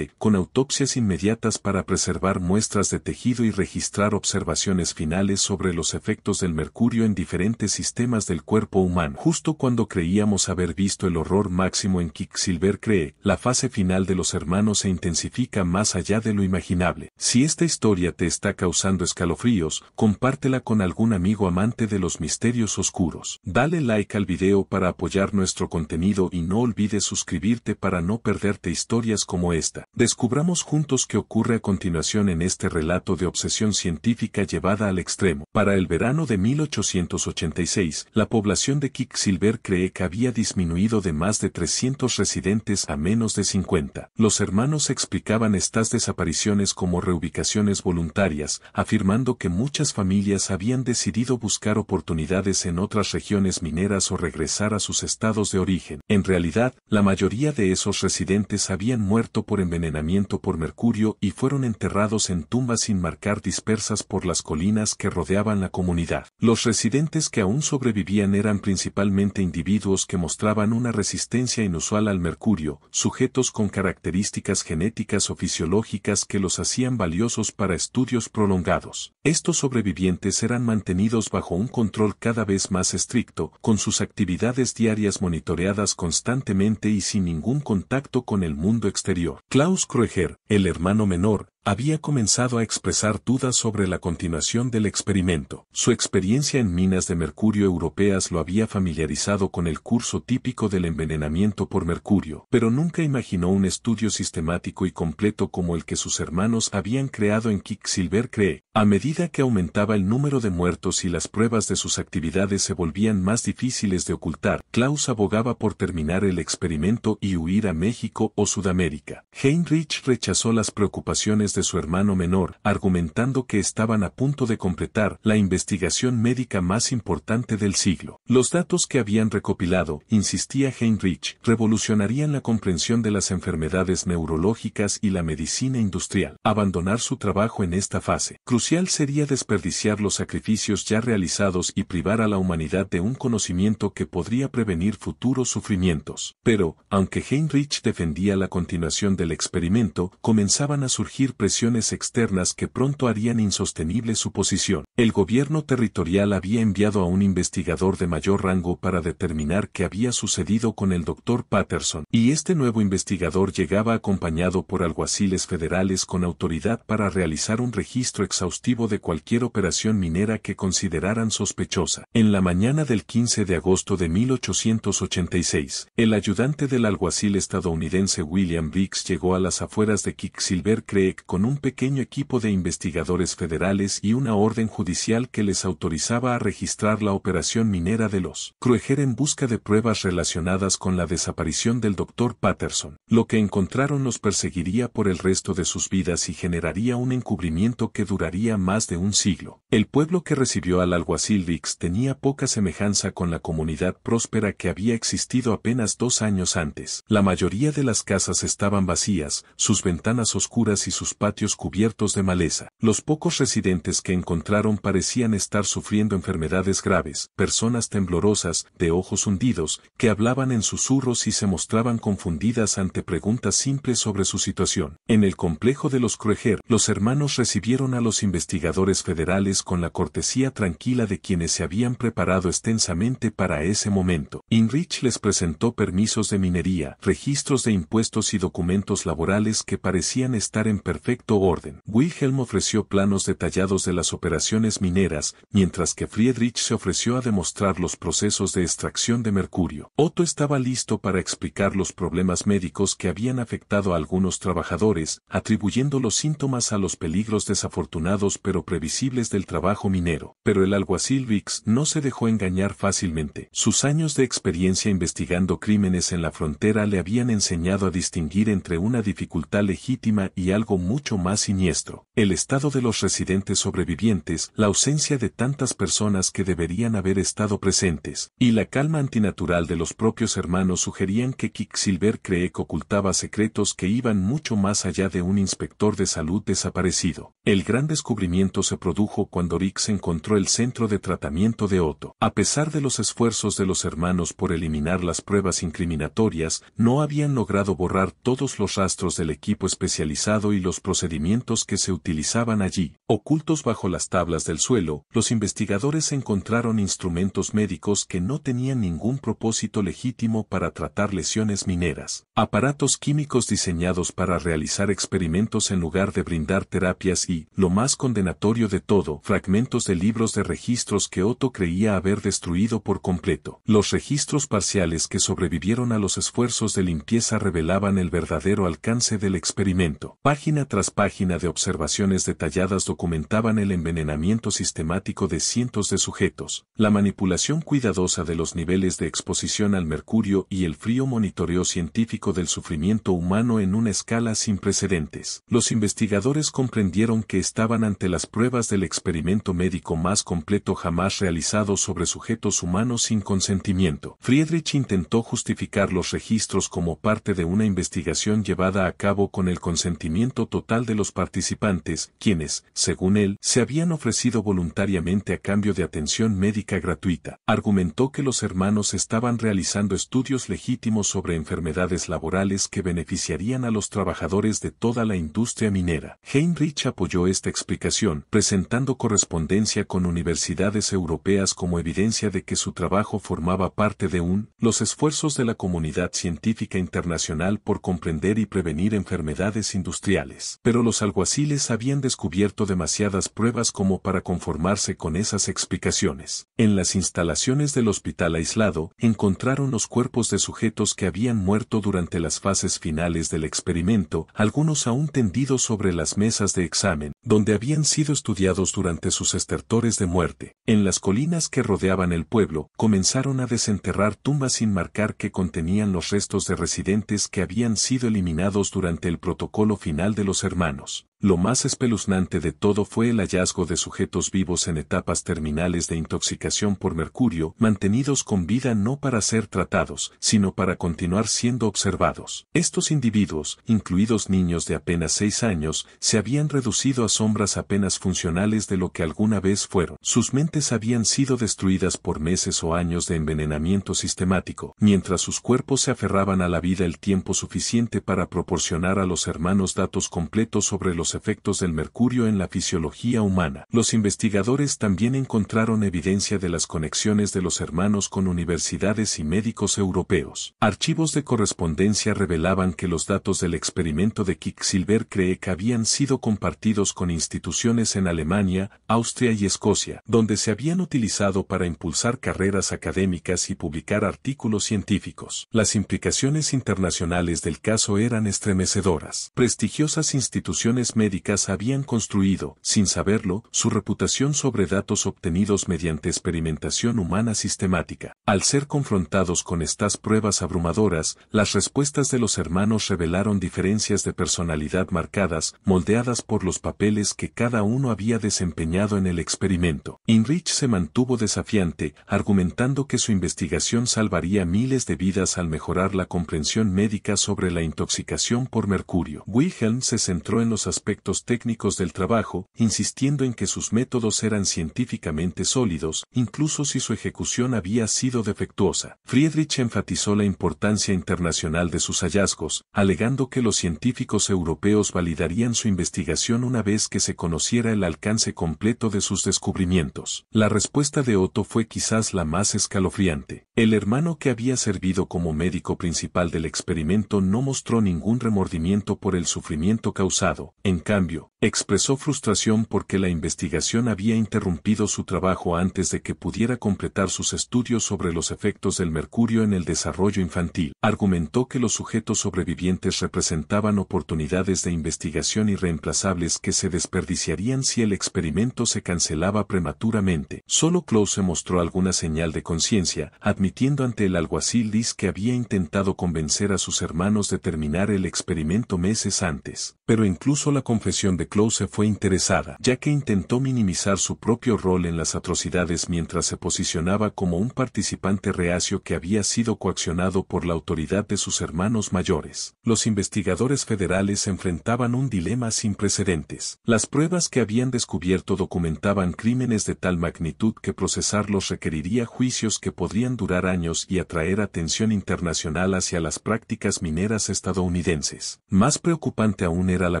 con autopsias inmediatas para preservar muestras de tejido y registrar observaciones finales sobre los efectos del mercurio en diferentes sistemas del cuerpo humano. Justo cuando creíamos haber visto el horror máximo en Quicksilver Creek, la fase final de los hermanos se intensifica más allá de lo imaginable. Si esta historia te está causando escalofríos, compártela con algún amigo amante de los misterios oscuros. Dale like al video para apoyar nuestro contenido y no olvides suscribirte para no perderte historias historias como esta. Descubramos juntos qué ocurre a continuación en este relato de obsesión científica llevada al extremo. Para el verano de 1886, la población de Quicksilver Creek había disminuido de más de 300 residentes a menos de 50. Los hermanos explicaban estas desapariciones como reubicaciones voluntarias, afirmando que muchas familias habían decidido buscar oportunidades en otras regiones mineras o regresar a sus estados de origen. En realidad, la mayoría de esos residentes habían muerto por envenenamiento por mercurio y fueron enterrados en tumbas sin marcar dispersas por las colinas que rodeaban la comunidad. Los residentes que aún sobrevivían eran principalmente individuos que mostraban una resistencia inusual al mercurio, sujetos con características genéticas o fisiológicas que los hacían valiosos para estudios prolongados. Estos sobrevivientes eran mantenidos bajo un control cada vez más estricto, con sus actividades diarias monitoreadas constantemente y sin ningún contacto con el mundo exterior. Klaus Kreuger, el hermano menor, había comenzado a expresar dudas sobre la continuación del experimento. Su experiencia en minas de mercurio europeas lo había familiarizado con el curso típico del envenenamiento por mercurio, pero nunca imaginó un estudio sistemático y completo como el que sus hermanos habían creado en Quicksilver Creek. A medida que aumentaba el número de muertos y las pruebas de sus actividades se volvían más difíciles de ocultar, Klaus abogaba por terminar el experimento y huir a México o Sudamérica. Heinrich rechazó las preocupaciones de su hermano menor, argumentando que estaban a punto de completar la investigación médica más importante del siglo. Los datos que habían recopilado, insistía Heinrich, revolucionarían la comprensión de las enfermedades neurológicas y la medicina industrial. Abandonar su trabajo en esta fase crucial sería desperdiciar los sacrificios ya realizados y privar a la humanidad de un conocimiento que podría prevenir futuros sufrimientos. Pero, aunque Heinrich defendía la continuación del experimento, comenzaban a surgir presiones externas que pronto harían insostenible su posición. El gobierno territorial había enviado a un investigador de mayor rango para determinar qué había sucedido con el Dr. Patterson, y este nuevo investigador llegaba acompañado por alguaciles federales con autoridad para realizar un registro exhaustivo de cualquier operación minera que consideraran sospechosa. En la mañana del 15 de agosto de 1886, el ayudante del alguacil estadounidense William Briggs llegó a las afueras de Quicksilver Creek con un pequeño equipo de investigadores federales y una orden judicial que les autorizaba a registrar la operación minera de los Kreuger en busca de pruebas relacionadas con la desaparición del Dr. Patterson. Lo que encontraron los perseguiría por el resto de sus vidas y generaría un encubrimiento que duraría más de un siglo. El pueblo que recibió al alguacil Briggs tenía poca semejanza con la comunidad próspera que había existido apenas 2 años antes. La mayoría de las casas estaban vacías, sus ventanas oscuras y sus patios cubiertos de maleza. Los pocos residentes que encontraron parecían estar sufriendo enfermedades graves, personas temblorosas, de ojos hundidos, que hablaban en susurros y se mostraban confundidas ante preguntas simples sobre su situación. En el complejo de los Kreuger, los hermanos recibieron a los investigadores federales con la cortesía tranquila de quienes se habían preparado extensamente para ese momento. Heinrich les presentó permisos de minería, registros de impuestos y documentos laborales que parecían estar en perfecto orden. Wilhelm ofreció planos detallados de las operaciones mineras, mientras que Friedrich se ofreció a demostrar los procesos de extracción de mercurio. Otto estaba listo para explicar los problemas médicos que habían afectado a algunos trabajadores, atribuyendo los síntomas a los peligros desafortunados pero previsibles del trabajo minero. Pero el alguacil Briggs no se dejó engañar fácilmente. Sus años de experiencia investigando crímenes en la frontera le habían enseñado a distinguir entre una dificultad legítima y algo mucho más siniestro. El estado de los residentes sobrevivientes, la ausencia de tantas personas que deberían haber estado presentes, y la calma antinatural de los propios hermanos sugerían que Quicksilver Creek ocultaba secretos que iban mucho más allá de un inspector de salud desaparecido. El gran descubrimiento se produjo cuando Briggs encontró el centro de tratamiento de Otto. A pesar de los esfuerzos de los hermanos por eliminar las pruebas incriminatorias, no habían logrado borrar todos los rastros del equipo especializado y los procedimientos que se utilizaban allí. Ocultos bajo las tablas del suelo, los investigadores encontraron instrumentos médicos que no tenían ningún propósito legítimo para tratar lesiones mineras, aparatos químicos diseñados para realizar experimentos en lugar de brindar terapias y, lo más condenatorio de todo, fragmentos de libros de registros que Otto creía haber destruido por completo. Los registros parciales que sobrevivieron a los esfuerzos de limpieza revelaban el verdadero alcance del experimento. Página tras página de observaciones detalladas documentaban el envenenamiento sistemático de cientos de sujetos, la manipulación cuidadosa de los niveles de exposición al mercurio y el frío monitoreo científico del sufrimiento humano en una escala sin precedentes. Los investigadores comprendieron que estaban ante las pruebas del experimento médico más completo jamás realizado sobre sujetos humanos sin consentimiento. Friedrich intentó justificar los registros como parte de una investigación llevada a cabo con el consentimiento total de los participantes, quienes, según él, se habían ofrecido voluntariamente a cambio de atención médica gratuita. Argumentó que los hermanos estaban realizando estudios legítimos sobre enfermedades laborales que beneficiarían a los trabajadores de toda la industria minera. Heinrich apoyó esta explicación, presentando correspondencia con universidades europeas como evidencia de que su trabajo formaba parte de los esfuerzos de la comunidad científica internacional por comprender y prevenir enfermedades industriales. Pero los alguaciles habían descubierto demasiadas pruebas como para conformarse con esas explicaciones. En las instalaciones del hospital aislado, encontraron los cuerpos de sujetos que habían muerto durante las fases finales del experimento, algunos aún tendidos sobre las mesas de examen, donde habían sido estudiados durante sus estertores de muerte. En las colinas que rodeaban el pueblo, comenzaron a desenterrar tumbas sin marcar que contenían los restos de residentes que habían sido eliminados durante el protocolo final de los hermanos. Lo más espeluznante de todo fue el hallazgo de sujetos vivos en etapas terminales de intoxicación por mercurio, mantenidos con vida no para ser tratados, sino para continuar siendo observados. Estos individuos, incluidos niños de apenas 6 años, se habían reducido a sombras apenas funcionales de lo que alguna vez fueron. Sus mentes habían sido destruidas por meses o años de envenenamiento sistemático, mientras sus cuerpos se aferraban a la vida el tiempo suficiente para proporcionar a los hermanos datos completos sobre los efectos del mercurio en la fisiología humana. Los investigadores también encontraron evidencia de las conexiones de los hermanos con universidades y médicos europeos. Archivos de correspondencia revelaban que los datos del experimento de Quicksilver Creek habían sido compartidos con instituciones en Alemania, Austria y Escocia, donde se habían utilizado para impulsar carreras académicas y publicar artículos científicos. Las implicaciones internacionales del caso eran estremecedoras. Prestigiosas instituciones médicas habían construido, sin saberlo, su reputación sobre datos obtenidos mediante experimentación humana sistemática. Al ser confrontados con estas pruebas abrumadoras, las respuestas de los hermanos revelaron diferencias de personalidad marcadas, moldeadas por los papeles que cada uno había desempeñado en el experimento. Heinrich se mantuvo desafiante, argumentando que su investigación salvaría miles de vidas al mejorar la comprensión médica sobre la intoxicación por mercurio. Wilhelm se centró en los aspectos técnicos del trabajo, insistiendo en que sus métodos eran científicamente sólidos, incluso si su ejecución había sido defectuosa. Friedrich enfatizó la importancia internacional de sus hallazgos, alegando que los científicos europeos validarían su investigación una vez que se conociera el alcance completo de sus descubrimientos. La respuesta de Otto fue quizás la más escalofriante. El hermano que había servido como médico principal del experimento no mostró ningún remordimiento por el sufrimiento causado. En cambio, expresó frustración porque la investigación había interrumpido su trabajo antes de que pudiera completar sus estudios sobre los efectos del mercurio en el desarrollo infantil. Argumentó que los sujetos sobrevivientes representaban oportunidades de investigación irreemplazables que se desperdiciarían si el experimento se cancelaba prematuramente. Solo Klose mostró alguna señal de conciencia, admitiendo ante el alguacil Lis que había intentado convencer a sus hermanos de terminar el experimento meses antes. Pero incluso la confesión de Close fue interesada, ya que intentó minimizar su propio rol en las atrocidades mientras se posicionaba como un participante reacio que había sido coaccionado por la autoridad de sus hermanos mayores. Los investigadores federales enfrentaban un dilema sin precedentes. Las pruebas que habían descubierto documentaban crímenes de tal magnitud que procesarlos requeriría juicios que podrían durar años y atraer atención internacional hacia las prácticas mineras estadounidenses. Más preocupante aún era la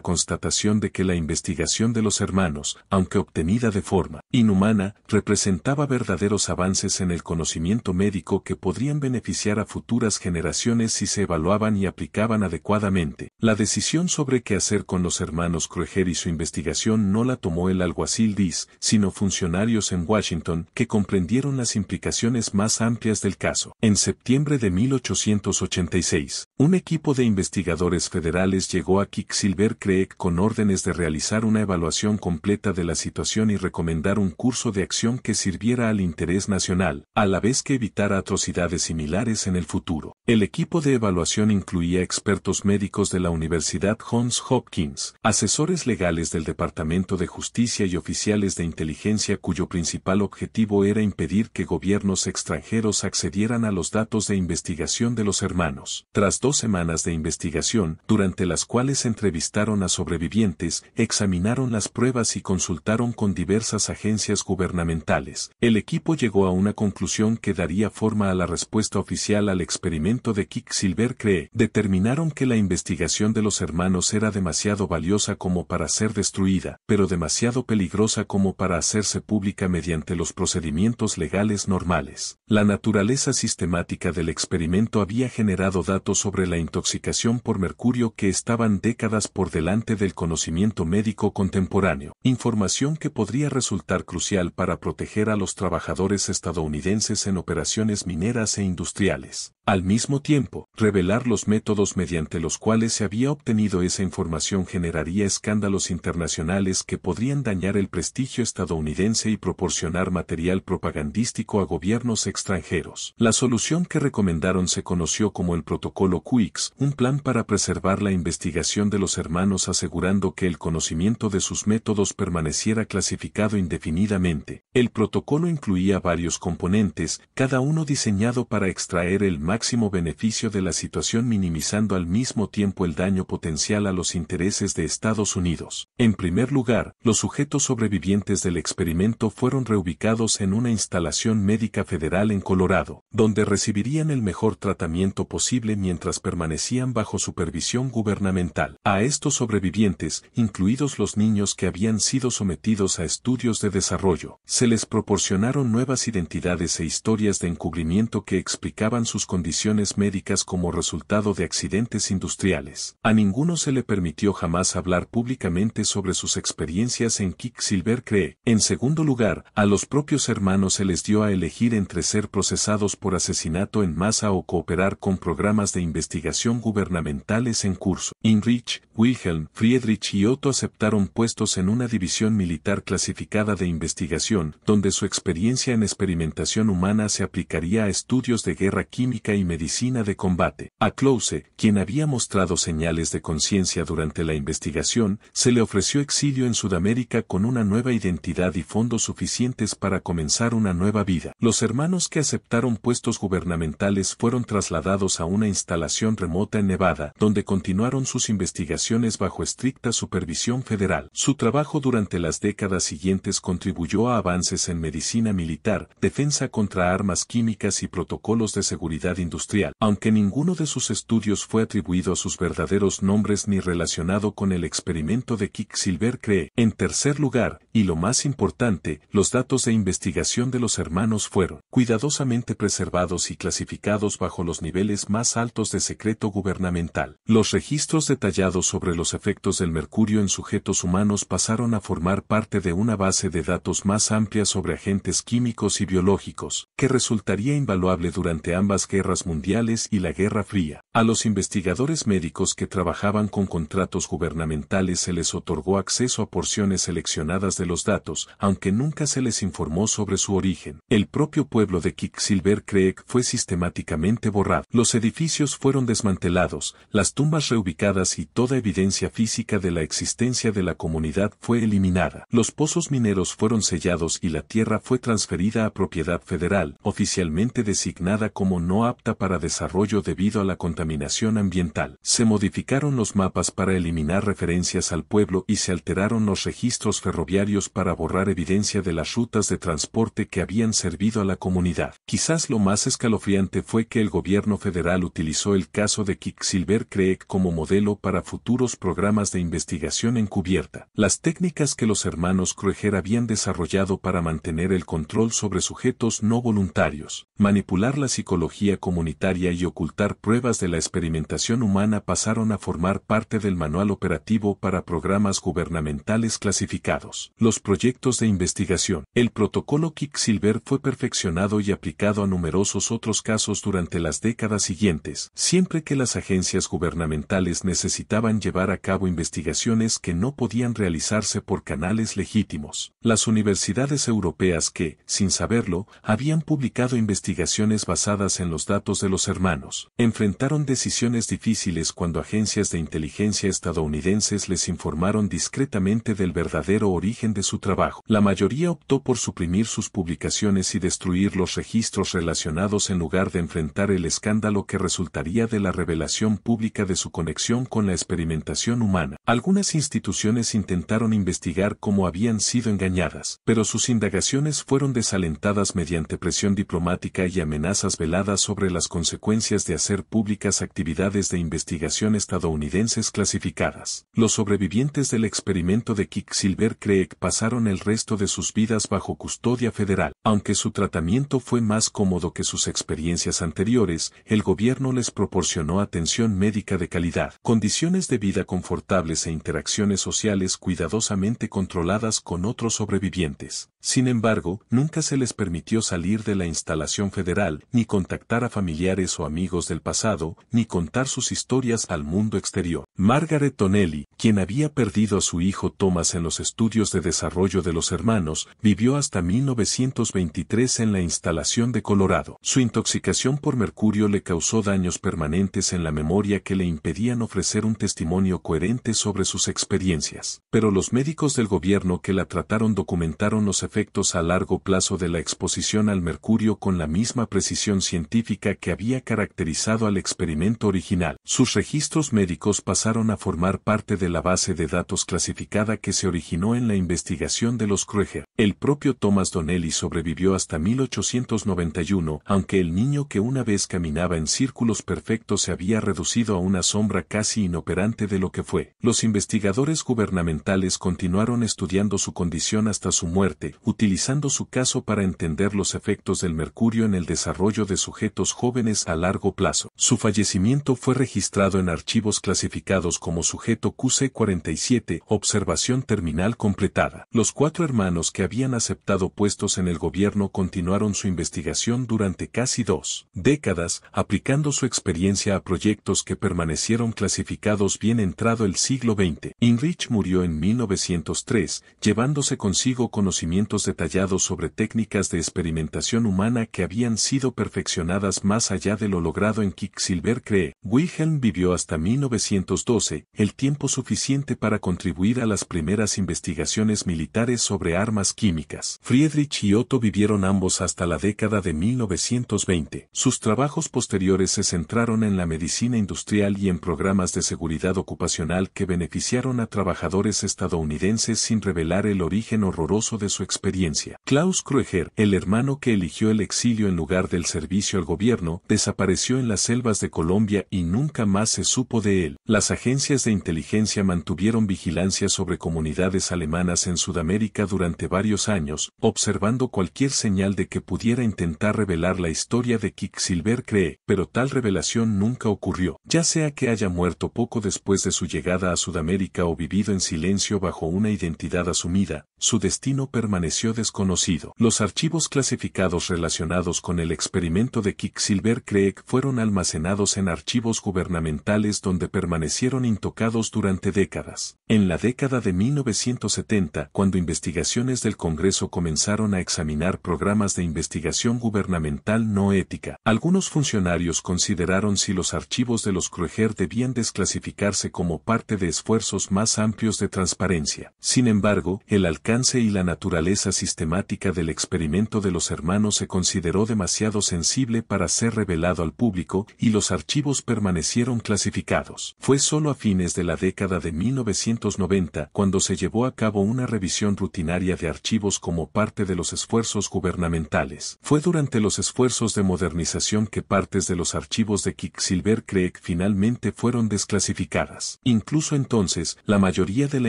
constatación de que la investigación de los hermanos, aunque obtenida de forma inhumana, representaba verdaderos avances en el conocimiento médico que podrían beneficiar a futuras generaciones si se evaluaban y aplicaban adecuadamente. La decisión sobre qué hacer con los hermanos Kroeger y su investigación no la tomó el alguacil Dees, sino funcionarios en Washington que comprendieron las implicaciones más amplias del caso. En septiembre de 1886, un equipo de investigadores federales llegó a Quicksilver Creek con órdenes de realizar una evaluación completa de la situación y recomendar un curso de acción que sirviera al interés nacional, a la vez que evitara atrocidades similares en el futuro. El equipo de evaluación incluía expertos médicos de la Universidad Johns Hopkins, asesores legales del Departamento de Justicia y oficiales de inteligencia cuyo principal objetivo era impedir que gobiernos extranjeros accedieran a los datos de investigación de los hermanos. Tras 2 semanas de investigación, durante las cuales entrevistaron a sobrevivientes, examinaron las pruebas y consultaron con diversas agencias gubernamentales, el equipo llegó a una conclusión que daría forma a la respuesta oficial al experimento de Quicksilver Creek. Determinaron que la investigación de los hermanos era demasiado valiosa como para ser destruida, pero demasiado peligrosa como para hacerse pública mediante los procedimientos legales normales. La naturaleza sistemática del experimento había generado datos sobre la intoxicación por mercurio que estaban décadas por delante del conocimiento médico contemporáneo, información que podría resultar crucial para proteger a los trabajadores estadounidenses en operaciones mineras e industriales. Al mismo tiempo, revelar los métodos mediante los cuales se había obtenido esa información generaría escándalos internacionales que podrían dañar el prestigio estadounidense y proporcionar material propagandístico a gobiernos extranjeros. La solución que recomendaron se conoció como el Protocolo Quicks, un plan para preservar la investigación de los hermanos asegurando que el conocimiento de sus métodos permaneciera clasificado indefinidamente. El protocolo incluía varios componentes, cada uno diseñado para extraer el máximo beneficio de la situación minimizando al mismo tiempo el daño potencial a los intereses de Estados Unidos. En primer lugar, los sujetos sobrevivientes del experimento fueron reubicados en una instalación médica federal en Colorado, donde recibirían el mejor tratamiento posible mientras permanecían bajo supervisión gubernamental. A estos sobrevivientes, incluidos los niños que habían sido sometidos a estudios de desarrollo, se les proporcionaron nuevas identidades e historias de encubrimiento que explicaban sus condiciones médicas como resultado de accidentes industriales. A ninguno se le permitió jamás hablar públicamente sobre sus experiencias en Quicksilver Creek. En segundo lugar, a los propios hermanos se les dio a elegir entre ser procesados por asesinato en masa o cooperar con programas de investigación gubernamentales en curso. Heinrich, Wilhelm, Friedrich y Otto aceptaron puestos en una división militar clasificada de investigación, donde su experiencia en experimentación humana se aplicaría a estudios de guerra química y medicina de combate. A Close, quien había mostrado señales de conciencia durante la investigación, se le ofreció exilio en Sudamérica con una nueva identidad y fondos suficientes para comenzar una nueva vida. Los hermanos que aceptaron puestos gubernamentales fueron trasladados a una instalación remota en Nevada, donde continuaron sus investigaciones bajo estricta supervisión federal. Su trabajo durante las décadas siguientes contribuyó a avances en medicina militar, defensa contra armas químicas y protocolos de seguridad industrial, aunque ninguno de sus estudios fue atribuido a sus verdaderos nombres ni relacionado con el experimento de Quicksilver Creek. En tercer lugar, y lo más importante, los datos de investigación de los hermanos fueron cuidadosamente preservados y clasificados bajo los niveles más altos de secreto gubernamental. Los registros detallados sobre los efectos del mercurio en sujetos humanos pasaron a formar parte de una base de datos más amplia sobre agentes químicos y biológicos, que resultaría invaluable durante ambas guerras guerras mundiales y la Guerra Fría. A los investigadores médicos que trabajaban con contratos gubernamentales se les otorgó acceso a porciones seleccionadas de los datos, aunque nunca se les informó sobre su origen. El propio pueblo de Quicksilver Creek fue sistemáticamente borrado. Los edificios fueron desmantelados, las tumbas reubicadas y toda evidencia física de la existencia de la comunidad fue eliminada. Los pozos mineros fueron sellados y la tierra fue transferida a propiedad federal, oficialmente designada como no apta para desarrollo debido a la contaminación ambiental. Se modificaron los mapas para eliminar referencias al pueblo y se alteraron los registros ferroviarios para borrar evidencia de las rutas de transporte que habían servido a la comunidad. Quizás lo más escalofriante fue que el gobierno federal utilizó el caso de Quicksilver Creek como modelo para futuros programas de investigación encubierta. Las técnicas que los hermanos Krueger habían desarrollado para mantener el control sobre sujetos no voluntarios, manipular la psicología comunitaria y ocultar pruebas de la experimentación humana pasaron a formar parte del manual operativo para programas gubernamentales clasificados. Los proyectos de investigación. El protocolo Quicksilver fue perfeccionado y aplicado a numerosos otros casos durante las décadas siguientes, siempre que las agencias gubernamentales necesitaban llevar a cabo investigaciones que no podían realizarse por canales legítimos. Las universidades europeas que, sin saberlo, habían publicado investigaciones basadas en los datos de los hermanos, enfrentaron decisiones difíciles cuando agencias de inteligencia estadounidenses les informaron discretamente del verdadero origen de su trabajo. La mayoría optó por suprimir sus publicaciones y destruir los registros relacionados en lugar de enfrentar el escándalo que resultaría de la revelación pública de su conexión con la experimentación humana. Algunas instituciones intentaron investigar cómo habían sido engañadas, pero sus indagaciones fueron desalentadas mediante presión diplomática y amenazas veladas sobre las consecuencias de hacer públicas actividades de investigación estadounidenses clasificadas. Los sobrevivientes del experimento de Quicksilver Creek pasaron el resto de sus vidas bajo custodia federal. Aunque su tratamiento fue más cómodo que sus experiencias anteriores, el gobierno les proporcionó atención médica de calidad, condiciones de vida confortables e interacciones sociales cuidadosamente controladas con otros sobrevivientes. Sin embargo, nunca se les permitió salir de la instalación federal, ni contactar a familiares o amigos del pasado, ni contar sus historias al mundo exterior. Margaret Donnelly, quien había perdido a su hijo Thomas en los estudios de desarrollo de los hermanos, vivió hasta 1923 en la instalación de Colorado. Su intoxicación por mercurio le causó daños permanentes en la memoria que le impedían ofrecer un testimonio coherente sobre sus experiencias. Pero los médicos del gobierno que la trataron documentaron los efectos a largo plazo de la exposición al mercurio con la misma precisión científica que había caracterizado al experimento original. Sus registros médicos pasaron a formar parte de la base de datos clasificada que se originó en la investigación de los Krueger. El propio Thomas Donnelly sobrevivió hasta 1891, aunque el niño que una vez caminaba en círculos perfectos se había reducido a una sombra casi inoperante de lo que fue. Los investigadores gubernamentales continuaron estudiando su condición hasta su muerte, utilizando su caso para entender los efectos del mercurio en el desarrollo de sujetos jóvenes a largo plazo. Su fallecimiento fue registrado en archivos clasificados como sujeto QC-47, observación terminal completada. Los 4 hermanos que habían aceptado puestos en el gobierno continuaron su investigación durante casi 2 décadas, aplicando su experiencia a proyectos que permanecieron clasificados bien entrado el siglo XX. Heinrich murió en 1903, llevándose consigo conocimientos detallados sobre técnicas de experimentación humana que habían sido perfeccionadas más allá de lo logrado en Quicksilver Creek. Wilhelm vivió hasta 1912, el tiempo suficiente para contribuir a las primeras investigaciones militares sobre armas químicas. Friedrich y Otto vivieron ambos hasta la década de 1920. Sus trabajos posteriores se centraron en la medicina industrial y en programas de seguridad ocupacional que beneficiaron a trabajadores estadounidenses sin revelar el origen horroroso de su experiencia. Klaus Krueger, el hermano que eligió el exilio en lugar del servicio al gobierno, desapareció en las selvas de Colombia y nunca más se supo de él. Las agencias de inteligencia mantuvieron vigilancia sobre comunidades alemanas en Sudamérica durante varios años, observando cualquier señal de que pudiera intentar revelar la historia de Quicksilver Creek, pero tal revelación nunca ocurrió. Ya sea que haya muerto poco después de su llegada a Sudamérica o vivido en silencio bajo una identidad asumida, su destino permaneció permaneció desconocido. Los archivos clasificados relacionados con el experimento de Quicksilver Creek fueron almacenados en archivos gubernamentales donde permanecieron intocados durante décadas. En la década de 1970, cuando investigaciones del Congreso comenzaron a examinar programas de investigación gubernamental no ética, algunos funcionarios consideraron si los archivos de los Kröger debían desclasificarse como parte de esfuerzos más amplios de transparencia. Sin embargo, el alcance y la naturaleza sistemática del experimento de los hermanos se consideró demasiado sensible para ser revelado al público y los archivos permanecieron clasificados. Fue solo a fines de la década de 1990 cuando se llevó a cabo una revisión rutinaria de archivos como parte de los esfuerzos gubernamentales. Fue durante los esfuerzos de modernización que partes de los archivos de Quicksilver Creek finalmente fueron desclasificadas. Incluso entonces, la mayoría de la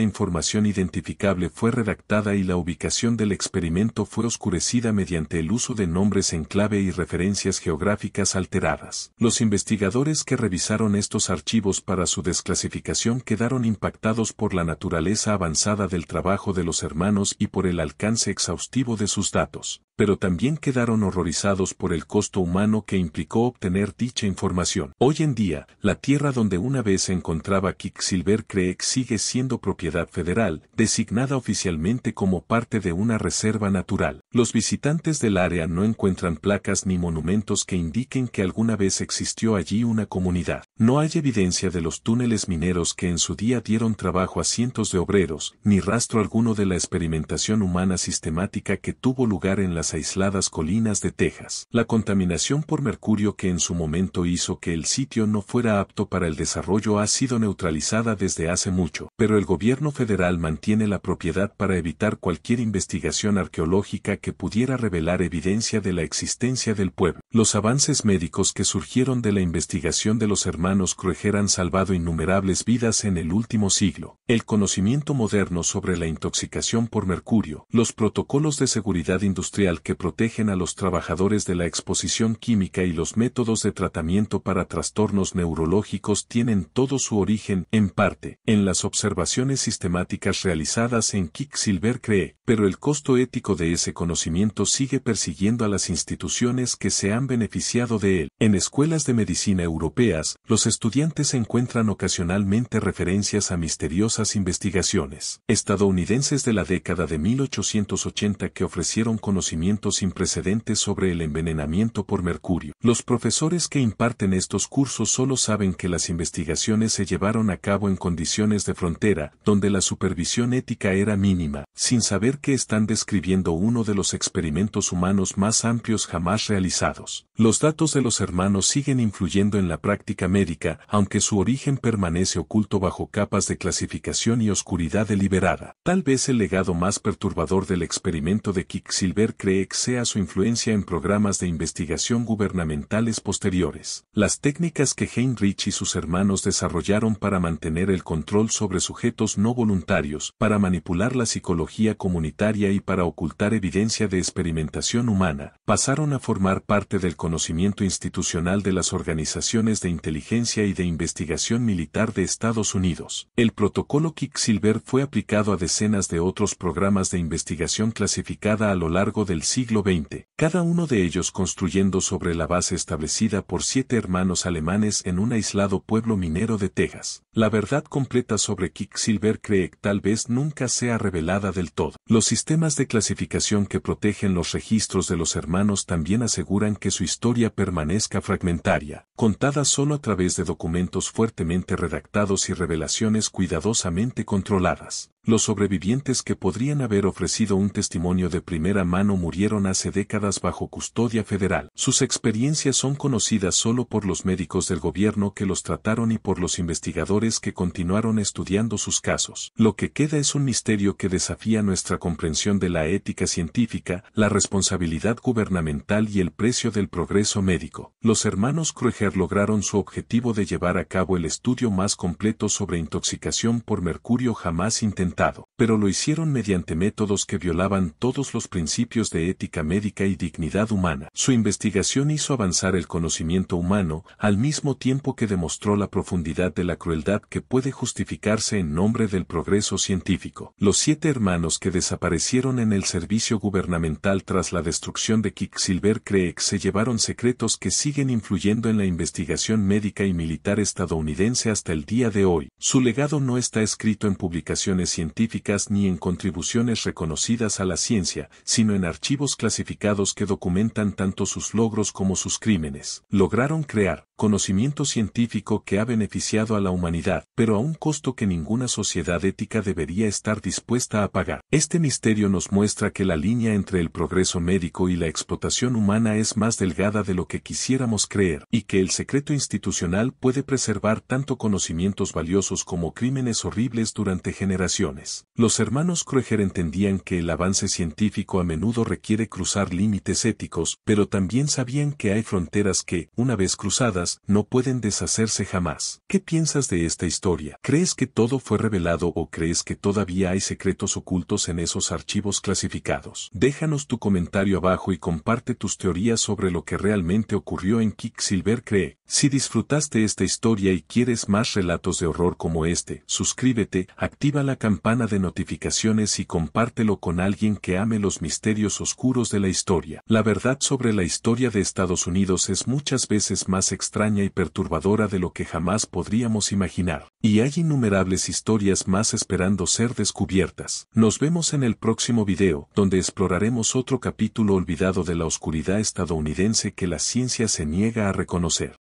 información identificable fue redactada y la ubicación del experimento fue oscurecida mediante el uso de nombres en clave y referencias geográficas alteradas. Los investigadores que revisaron estos archivos para su desclasificación quedaron impactados por la naturaleza avanzada del trabajo de los hermanos y por el alcance exhaustivo de sus datos, pero también quedaron horrorizados por el costo humano que implicó obtener dicha información. Hoy en día, la tierra donde una vez se encontraba Quicksilver Creek sigue siendo propiedad federal, designada oficialmente como parte de una reserva natural. Los visitantes del área no encuentran placas ni monumentos que indiquen que alguna vez existió allí una comunidad. No hay evidencia de los túneles mineros que en su día dieron trabajo a cientos de obreros, ni rastro alguno de la experimentación humana sistemática que tuvo lugar en las aisladas colinas de Texas. La contaminación por mercurio que en su momento hizo que el sitio no fuera apto para el desarrollo ha sido neutralizada desde hace mucho, pero el gobierno federal mantiene la propiedad para evitar cualquier investigación arqueológica que pudiera revelar evidencia de la existencia del pueblo. Los avances médicos que surgieron de la investigación de los hermanos Kröger han salvado innumerables vidas en el último siglo. El conocimiento moderno sobre la intoxicación por mercurio, los protocolos de seguridad industrial que protegen a los trabajadores de la exposición química y los métodos de tratamiento para trastornos neurológicos tienen todo su origen, en parte, en las observaciones sistemáticas realizadas en Quicksilver Creek, pero el costo ético de ese conocimiento sigue persiguiendo a las instituciones que se han beneficiado de él. En escuelas de medicina europeas, los estudiantes encuentran ocasionalmente referencias a misteriosas investigaciones estadounidenses de la década de 1880 que ofrecieron conocimientos sin precedentes sobre el envenenamiento por mercurio. Los profesores que imparten estos cursos solo saben que las investigaciones se llevaron a cabo en condiciones de frontera, donde la supervisión ética era mínima, sin saber que están describiendo uno de los experimentos humanos más amplios jamás realizados. Los datos de los hermanos siguen influyendo en la práctica médica, aunque su origen permanece oculto bajo capas de clasificación y oscuridad deliberada. Tal vez el legado más perturbador del experimento de Quicksilver Creek sea su influencia en programas de investigación gubernamentales posteriores. Las técnicas que Heinrich y sus hermanos desarrollaron para mantener el control sobre sujetos no voluntarios, para manipular la psicología comunitaria y para ocultar evidencia de experimentación humana, pasaron a formar parte del conocimiento institucional de las organizaciones de inteligencia y de investigación militar de Estados Unidos. El protocolo Quicksilver fue aplicado a decenas de otros programas de investigación clasificada a lo largo del siglo XX, cada uno de ellos construyendo sobre la base establecida por 7 hermanos alemanes en un aislado pueblo minero de Texas. La verdad completa sobre Quicksilver Creek tal vez nunca sea revelada del todo. Los sistemas de clasificación que protegen los registros de los hermanos también aseguran que su historia permanezca fragmentaria, contada solo a través de documentos fuertemente redactados y revelaciones cuidadosamente controladas. Los sobrevivientes que podrían haber ofrecido un testimonio de primera mano murieron hace décadas bajo custodia federal. Sus experiencias son conocidas solo por los médicos del gobierno que los trataron y por los investigadores que continuaron estudiando sus casos. Lo que queda es un misterio que desafía nuestra comprensión de la ética científica, la responsabilidad gubernamental y el precio del progreso médico. Los hermanos Kröger lograron su objetivo de llevar a cabo el estudio más completo sobre intoxicación por mercurio jamás intentado. atentado, pero lo hicieron mediante métodos que violaban todos los principios de ética médica y dignidad humana. Su investigación hizo avanzar el conocimiento humano, al mismo tiempo que demostró la profundidad de la crueldad que puede justificarse en nombre del progreso científico. Los 7 hermanos que desaparecieron en el servicio gubernamental tras la destrucción de Quicksilver Creek se llevaron secretos que siguen influyendo en la investigación médica y militar estadounidense hasta el día de hoy. Su legado no está escrito en publicaciones científicas ni en contribuciones reconocidas a la ciencia, sino en archivos clasificados que documentan tanto sus logros como sus crímenes. Lograron crear conocimiento científico que ha beneficiado a la humanidad, pero a un costo que ninguna sociedad ética debería estar dispuesta a pagar. Este misterio nos muestra que la línea entre el progreso médico y la explotación humana es más delgada de lo que quisiéramos creer, y que el secreto institucional puede preservar tanto conocimientos valiosos como crímenes horribles durante generaciones. Los hermanos Kroeger entendían que el avance científico a menudo requiere cruzar límites éticos, pero también sabían que hay fronteras que, una vez cruzadas, no pueden deshacerse jamás. ¿Qué piensas de esta historia? ¿Crees que todo fue revelado o crees que todavía hay secretos ocultos en esos archivos clasificados? Déjanos tu comentario abajo y comparte tus teorías sobre lo que realmente ocurrió en Quicksilver Creek. Si disfrutaste esta historia y quieres más relatos de horror como este, suscríbete, activa la campana de notificaciones y compártelo con alguien que ame los misterios oscuros de la historia. La verdad sobre la historia de Estados Unidos es muchas veces más extraña y perturbadora de lo que jamás podríamos imaginar. Y hay innumerables historias más esperando ser descubiertas. Nos vemos en el próximo video, donde exploraremos otro capítulo olvidado de la oscuridad estadounidense que la ciencia se niega a reconocer.